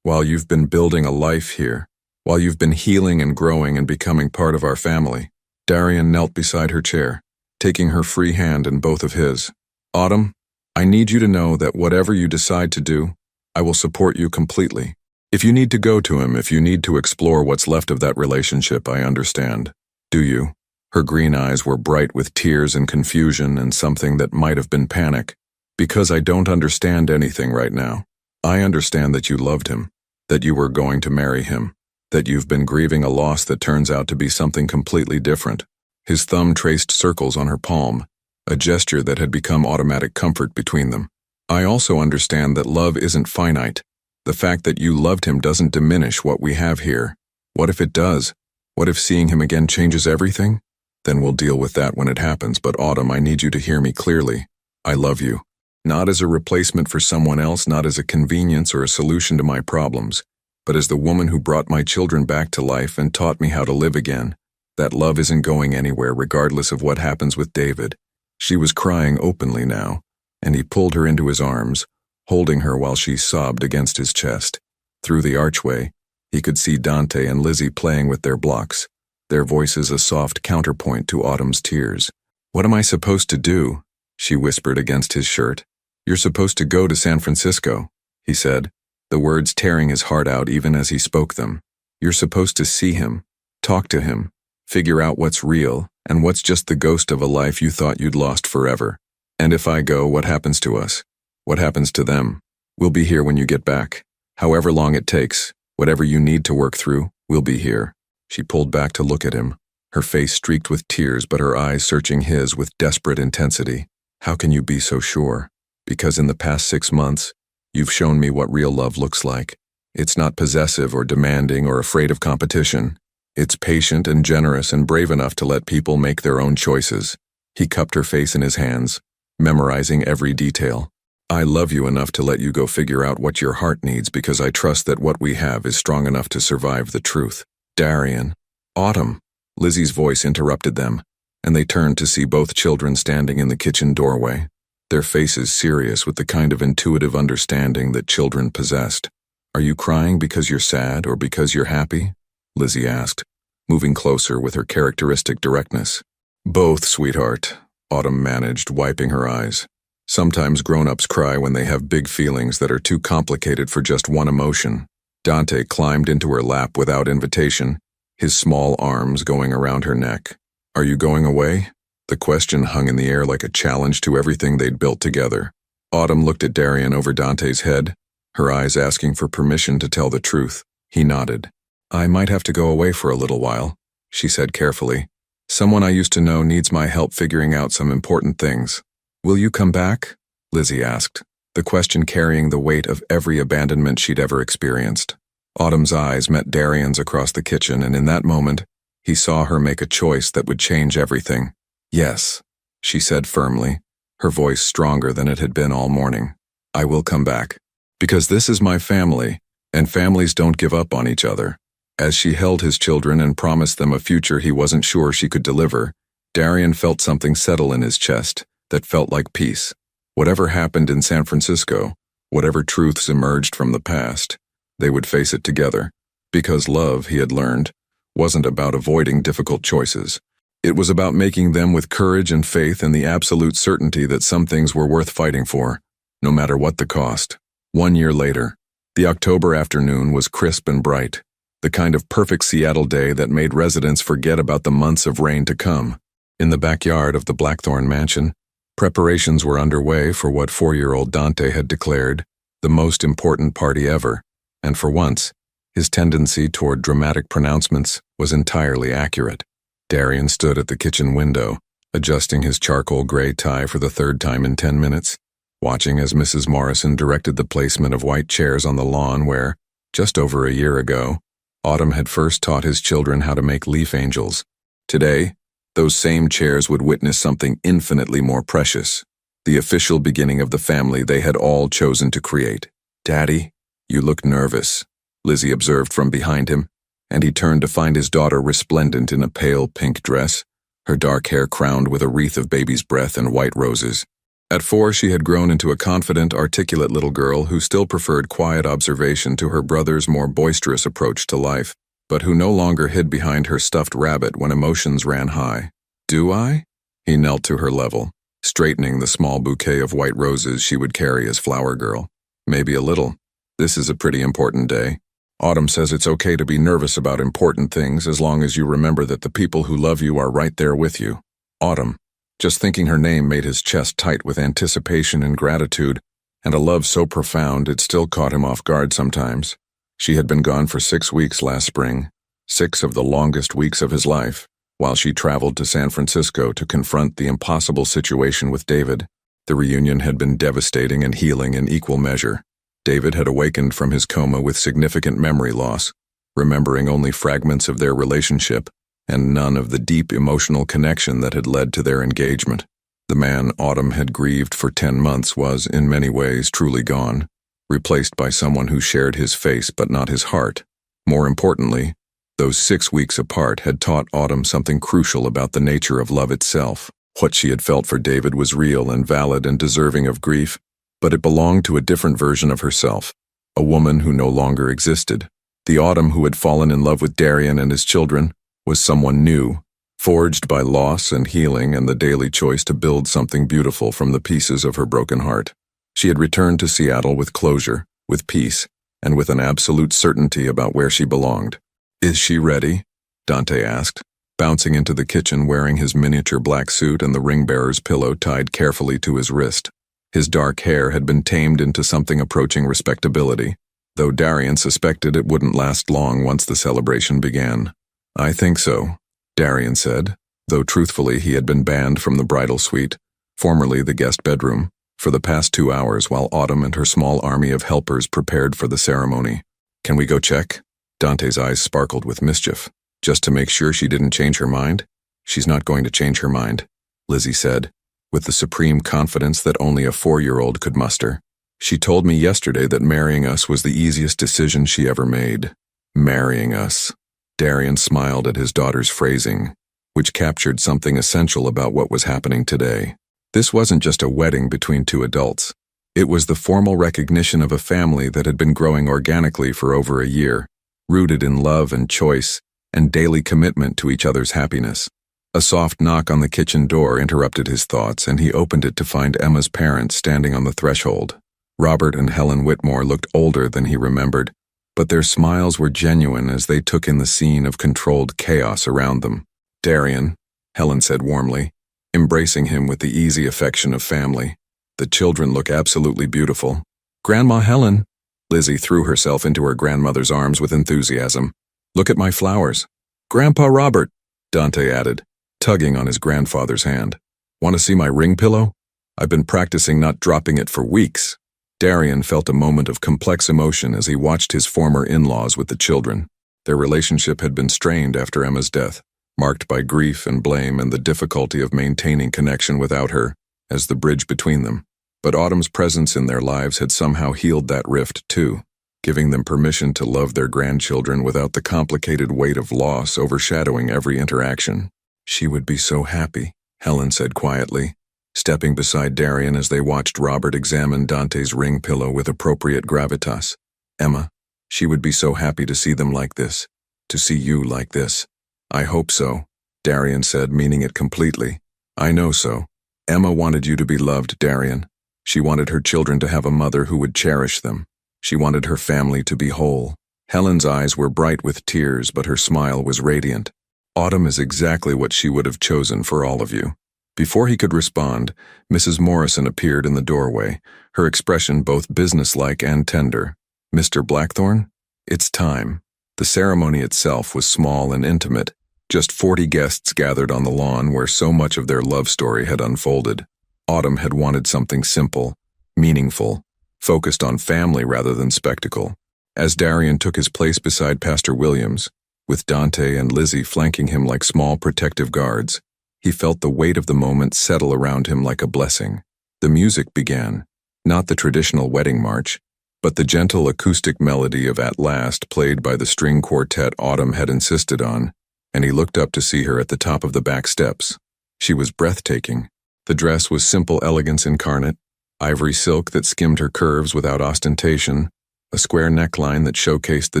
you've been building a life here, while you've been healing and growing and becoming part of our family. Darian knelt beside her chair, taking her free hand in both of his. Autumn, I need you to know that whatever you decide to do, I will support you completely. If you need to go to him, if you need to explore what's left of that relationship, I understand. Do you? Her green eyes were bright with tears and confusion and something that might have been panic. Because I don't understand anything right now. I understand that you loved him, that you were going to marry him, that you've been grieving a loss that turns out to be something completely different. His thumb traced circles on her palm, a gesture that had become automatic comfort between them. I also understand that love isn't finite. The fact that you loved him doesn't diminish what we have here. What if it does? What if seeing him again changes everything? Then we'll deal with that when it happens, but Autumn, I need you to hear me clearly. I love you. Not as a replacement for someone else, not as a convenience or a solution to my problems, but as the woman who brought my children back to life and taught me how to live again. That love isn't going anywhere regardless of what happens with David. She was crying openly now, and he pulled her into his arms, holding her while she sobbed against his chest. Through the archway, he could see Dante and Lizzie playing with their blocks, their voices a soft counterpoint to Autumn's tears. What am I supposed to do? She whispered against his shirt. You're supposed to go to San Francisco, he said, the words tearing his heart out even as he spoke them. You're supposed to see him, talk to him, figure out what's real and what's just the ghost of a life you thought you'd lost forever. And if I go, what happens to us? What happens to them? We'll be here when you get back. However long it takes, whatever you need to work through, we'll be here. She pulled back to look at him, her face streaked with tears but her eyes searching his with desperate intensity. How can you be so sure? Because in the past 6 months, you've shown me what real love looks like. It's not possessive or demanding or afraid of competition. It's patient and generous and brave enough to let people make their own choices. He cupped her face in his hands, memorizing every detail. I love you enough to let you go figure out what your heart needs because I trust that what we have is strong enough to survive the truth. Darian. Autumn. Lizzie's voice interrupted them, and they turned to see both children standing in the kitchen doorway, their faces serious with the kind of intuitive understanding that children possessed. Are you crying because you're sad or because you're happy? Lizzie asked, moving closer with her characteristic directness. Both, sweetheart, Autumn managed, wiping her eyes. Sometimes grown-ups cry when they have big feelings that are too complicated for just one emotion. Dante climbed into her lap without invitation, his small arms going around her neck. Are you going away? The question hung in the air like a challenge to everything they'd built together. Autumn looked at Darian over Dante's head, her eyes asking for permission to tell the truth. He nodded. I might have to go away for a little while, she said carefully. Someone I used to know needs my help figuring out some important things. Will you come back? Lizzie asked, the question carrying the weight of every abandonment she'd ever experienced. Autumn's eyes met Darian's across the kitchen, and in that moment, he saw her make a choice that would change everything. Yes, she said firmly, her voice stronger than it had been all morning. I will come back. Because this is my family, and families don't give up on each other. As she held his children and promised them a future he wasn't sure she could deliver, Darian felt something settle in his chest that felt like peace. Whatever happened in San Francisco, whatever truths emerged from the past, they would face it together. Because love, he had learned, wasn't about avoiding difficult choices. It was about making them with courage and faith and the absolute certainty that some things were worth fighting for, no matter what the cost. 1 year later, the October afternoon was crisp and bright, the kind of perfect Seattle day that made residents forget about the months of rain to come. In the backyard of the Blackthorn mansion, preparations were underway for what 4-year-old Dante had declared the most important party ever, and for once, his tendency toward dramatic pronouncements was entirely accurate. Darian stood at the kitchen window, adjusting his charcoal gray tie for the 3rd time in 10 minutes, watching as Mrs. Morrison directed the placement of white chairs on the lawn where, just over a year ago, Autumn had first taught his children how to make leaf angels. Today, those same chairs would witness something infinitely more precious, the official beginning of the family they had all chosen to create. "Daddy, you look nervous," Lizzie observed from behind him, and he turned to find his daughter resplendent in a pale pink dress, her dark hair crowned with a wreath of baby's breath and white roses. At 4, she had grown into a confident, articulate little girl who still preferred quiet observation to her brother's more boisterous approach to life, but who no longer hid behind her stuffed rabbit when emotions ran high. "Do I?" He knelt to her level, straightening the small bouquet of white roses she would carry as flower girl. "Maybe a little. This is a pretty important day. Autumn says it's okay to be nervous about important things as long as you remember that the people who love you are right there with you." Autumn. Just thinking her name made his chest tight with anticipation and gratitude, and a love so profound it still caught him off guard sometimes. She had been gone for 6 weeks last spring, 6 of the longest weeks of his life, while she traveled to San Francisco to confront the impossible situation with David. The reunion had been devastating and healing in equal measure. David had awakened from his coma with significant memory loss, remembering only fragments of their relationship and none of the deep emotional connection that had led to their engagement. The man Autumn had grieved for 10 months was, in many ways, truly gone, replaced by someone who shared his face but not his heart. More importantly, those 6 weeks apart had taught Autumn something crucial about the nature of love itself. What she had felt for David was real and valid and deserving of grief, but it belonged to a different version of herself, a woman who no longer existed. The Autumn who had fallen in love with Darian and his children was someone new, forged by loss and healing and the daily choice to build something beautiful from the pieces of her broken heart. She had returned to Seattle with closure, with peace, and with an absolute certainty about where she belonged. "Is she ready?" Dante asked, bouncing into the kitchen wearing his miniature black suit and the ring-bearer's pillow tied carefully to his wrist. His dark hair had been tamed into something approaching respectability, though Darian suspected it wouldn't last long once the celebration began. "I think so," Darian said, though truthfully he had been banned from the bridal suite, formerly the guest bedroom, for the past 2 hours while Autumn and her small army of helpers prepared for the ceremony. "Can we go check?" Dante's eyes sparkled with mischief. "Just to make sure she didn't change her mind?" "She's not going to change her mind," Lizzie said, with the supreme confidence that only a 4-year-old could muster. "She told me yesterday that marrying us was the easiest decision she ever made." "Marrying us." Darian smiled at his daughter's phrasing, which captured something essential about what was happening today. This wasn't just a wedding between 2 adults. It was the formal recognition of a family that had been growing organically for over a year, rooted in love and choice, and daily commitment to each other's happiness. A soft knock on the kitchen door interrupted his thoughts, and he opened it to find Emma's parents standing on the threshold. Robert and Helen Whitmore looked older than he remembered, but their smiles were genuine as they took in the scene of controlled chaos around them. "Darian," Helen said warmly, embracing him with the easy affection of family. "The children look absolutely beautiful." "Grandma Helen," Lizzie threw herself into her grandmother's arms with enthusiasm. "Look at my flowers." "Grandpa Robert," Dante added, tugging on his grandfather's hand. "Want to see my ring pillow? I've been practicing not dropping it for weeks." Darian felt a moment of complex emotion as he watched his former in-laws with the children. Their relationship had been strained after Emma's death, marked by grief and blame and the difficulty of maintaining connection without her as the bridge between them. But Autumn's presence in their lives had somehow healed that rift too, giving them permission to love their grandchildren without the complicated weight of loss overshadowing every interaction. "She would be so happy," Helen said quietly, stepping beside Darian as they watched Robert examine Dante's ring pillow with appropriate gravitas. "Emma, she would be so happy to see them like this, to see you like this." "I hope so," Darian said, meaning it completely. "I know so. Emma wanted you to be loved, Darian. She wanted her children to have a mother who would cherish them. She wanted her family to be whole." Helen's eyes were bright with tears, but her smile was radiant. "Autumn is exactly what she would have chosen for all of you." Before he could respond, Mrs. Morrison appeared in the doorway, her expression both businesslike and tender. "Mr. Blackthorne? It's time." The ceremony itself was small and intimate, just 40 guests gathered on the lawn where so much of their love story had unfolded. Autumn had wanted something simple, meaningful, focused on family rather than spectacle. As Darian took his place beside Pastor Williams, with Dante and Lizzie flanking him like small protective guards, He felt the weight of the moment settle around him like a blessing. The music began, not the traditional wedding march, but the gentle acoustic melody of At Last played by the string quartet Autumn had insisted on, and he looked up to see her at the top of the back steps. She was breathtaking. The dress was simple elegance incarnate, ivory silk that skimmed her curves without ostentation, a square neckline that showcased the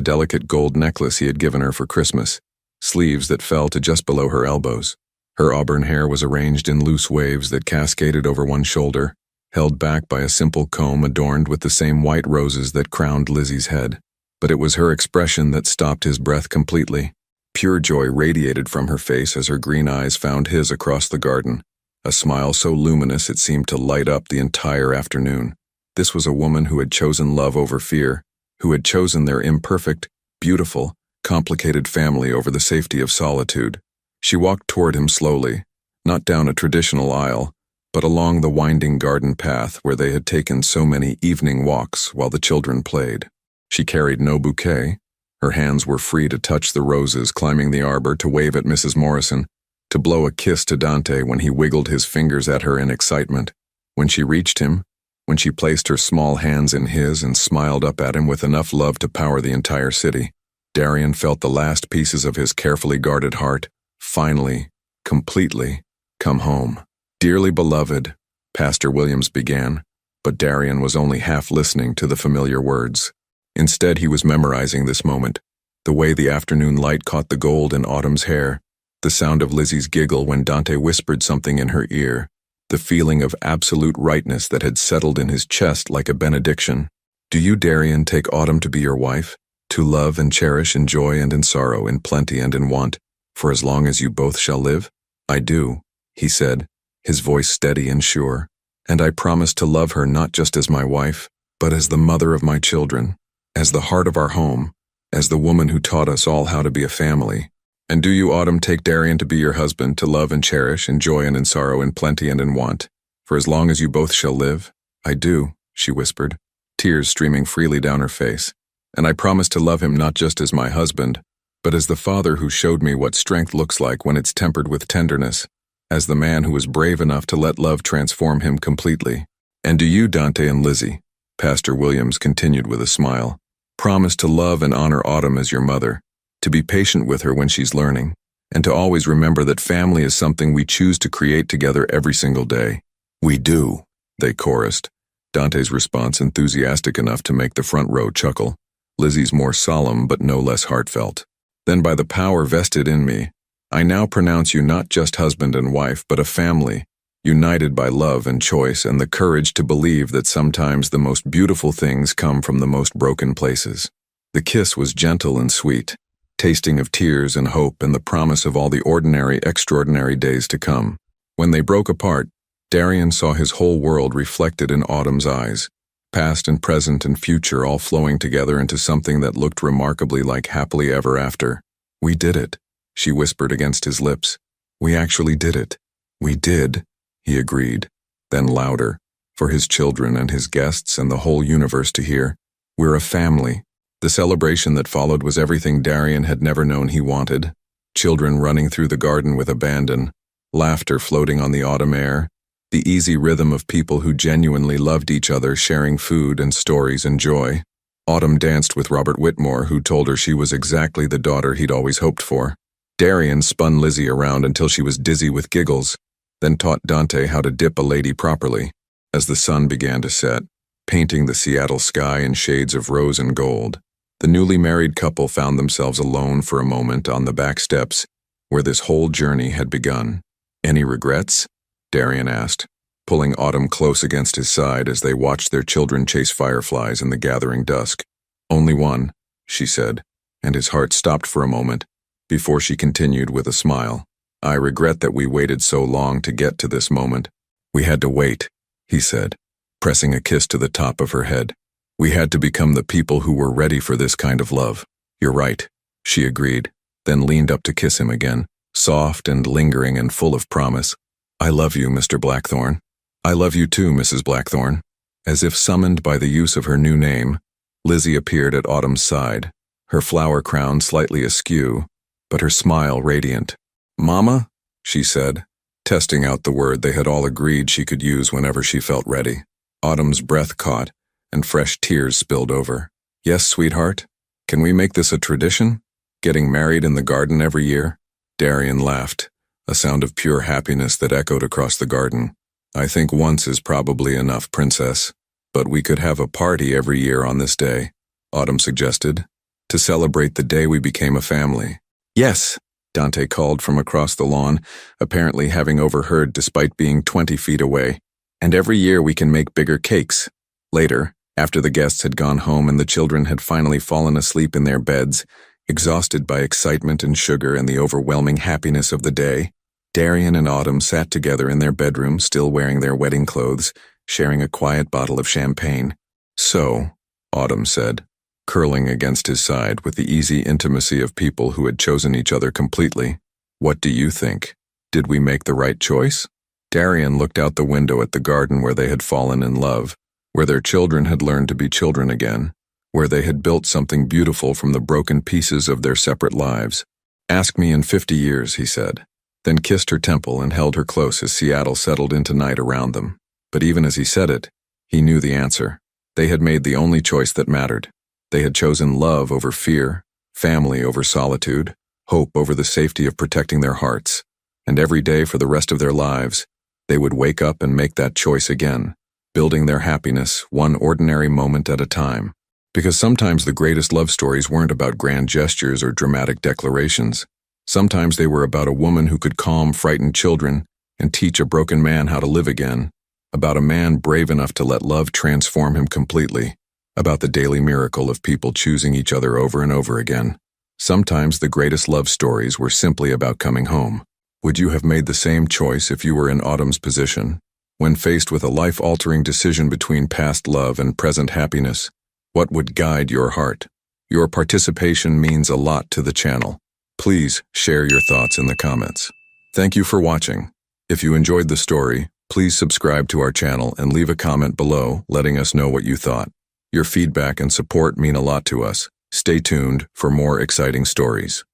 delicate gold necklace he had given her for Christmas, sleeves that fell to just below her elbows. Her auburn hair was arranged in loose waves that cascaded over one shoulder, held back by a simple comb adorned with the same white roses that crowned Lizzie's head. But it was her expression that stopped his breath completely. Pure joy radiated from her face as her green eyes found his across the garden, a smile so luminous it seemed to light up the entire afternoon. This was a woman who had chosen love over fear, who had chosen their imperfect, beautiful, complicated family over the safety of solitude. She walked toward him slowly, not down a traditional aisle, but along the winding garden path where they had taken so many evening walks while the children played. She carried no bouquet. Her hands were free to touch the roses climbing the arbor, to wave at Mrs. Morrison, to blow a kiss to Dante when he wiggled his fingers at her in excitement. When she reached him, when she placed her small hands in his and smiled up at him with enough love to power the entire city, Darian felt the last pieces of his carefully guarded heart finally, completely, come home. "Dearly beloved," Pastor Williams began, but Darian was only half listening to the familiar words. Instead, he was memorizing this moment, the way the afternoon light caught the gold in Autumn's hair, the sound of Lizzie's giggle when Dante whispered something in her ear, the feeling of absolute rightness that had settled in his chest like a benediction. "Do you, Darian, take Autumn to be your wife, to love and cherish in joy and in sorrow, in plenty and in want, for as long as you both shall live?" "I do," he said, his voice steady and sure, "and I promise to love her not just as my wife, but as the mother of my children, as the heart of our home, as the woman who taught us all how to be a family." "And do you, Autumn, take Darian to be your husband, to love and cherish in joy and in sorrow, in plenty and in want, for as long as you both shall live?" "I do," she whispered, tears streaming freely down her face. "And I promise to love him not just as my husband, but as the father who showed me what strength looks like when it's tempered with tenderness, as the man who was brave enough to let love transform him completely." "And do you, Dante and Lizzie," Pastor Williams continued with a smile, "promise to love and honor Autumn as your mother, to be patient with her when she's learning, and to always remember that family is something we choose to create together every single day?" "We do," they chorused, Dante's response enthusiastic enough to make the front row chuckle, Lizzie's more solemn but no less heartfelt. "Then by the power vested in me, I now pronounce you not just husband and wife, but a family, united by love and choice and the courage to believe that sometimes the most beautiful things come from the most broken places." The kiss was gentle and sweet, tasting of tears and hope and the promise of all the ordinary, extraordinary days to come. When they broke apart, Darian saw his whole world reflected in Autumn's eyes, past and present and future all flowing together into something that looked remarkably like happily ever after. "We did it," she whispered against his lips. "We actually did it." "We did," he agreed, then louder, for his children and his guests and the whole universe to hear. "We're a family." The celebration that followed was everything Darian had never known he wanted. Children running through the garden with abandon, laughter floating on the autumn air, the easy rhythm of people who genuinely loved each other sharing food and stories and joy. Autumn danced with Robert Whitmore, who told her she was exactly the daughter he'd always hoped for. Darian spun Lizzie around until she was dizzy with giggles, then taught Dante how to dip a lady properly. As the sun began to set, painting the Seattle sky in shades of rose and gold, the newly married couple found themselves alone for a moment on the back steps where this whole journey had begun. "Any regrets?" Darian asked, pulling Autumn close against his side as they watched their children chase fireflies in the gathering dusk. "Only one," she said, and his heart stopped for a moment before she continued with a smile. "I regret that we waited so long to get to this moment." "We had to wait," he said, pressing a kiss to the top of her head. "We had to become the people who were ready for this kind of love." "You're right," she agreed, then leaned up to kiss him again, soft and lingering and full of promise. "I love you, Mr. Blackthorne." "I love you too, Mrs. Blackthorne." As if summoned by the use of her new name, Lizzie appeared at Autumn's side, her flower crown slightly askew, but her smile radiant. "Mama?" she said, testing out the word they had all agreed she could use whenever she felt ready. Autumn's breath caught, and fresh tears spilled over. Yes, sweetheart? Can we make this a tradition? Getting married in the garden every year? Darian laughed, a sound of pure happiness that echoed across the garden. I think once is probably enough, princess. But we could have a party every year on this day, Autumn suggested, to celebrate the day we became a family. Yes, Dante called from across the lawn, apparently having overheard despite being 20 feet away. And every year we can make bigger cakes. Later, after the guests had gone home and the children had finally fallen asleep in their beds, exhausted by excitement and sugar and the overwhelming happiness of the day, Darian and Autumn sat together in their bedroom, still wearing their wedding clothes, sharing a quiet bottle of champagne. So, Autumn said, curling against his side with the easy intimacy of people who had chosen each other completely, what do you think? Did we make the right choice? Darian looked out the window at the garden where they had fallen in love, where their children had learned to be children again, where they had built something beautiful from the broken pieces of their separate lives. Ask me in 50 years, he said, then kissed her temple and held her close as Seattle settled into night around them. But even as he said it, he knew the answer. They had made the only choice that mattered. They had chosen love over fear, family over solitude, hope over the safety of protecting their hearts. And every day for the rest of their lives, they would wake up and make that choice again, building their happiness one ordinary moment at a time. Because sometimes the greatest love stories weren't about grand gestures or dramatic declarations. Sometimes they were about a woman who could calm frightened children and teach a broken man how to live again, about a man brave enough to let love transform him completely, about the daily miracle of people choosing each other over and over again. Sometimes the greatest love stories were simply about coming home. Would you have made the same choice if you were in Autumn's position? When faced with a life-altering decision between past love and present happiness, what would guide your heart? Your participation means a lot to the channel. Please share your thoughts in the comments. Thank you for watching. If you enjoyed the story, please subscribe to our channel and leave a comment below letting us know what you thought. Your feedback and support mean a lot to us. Stay tuned for more exciting stories.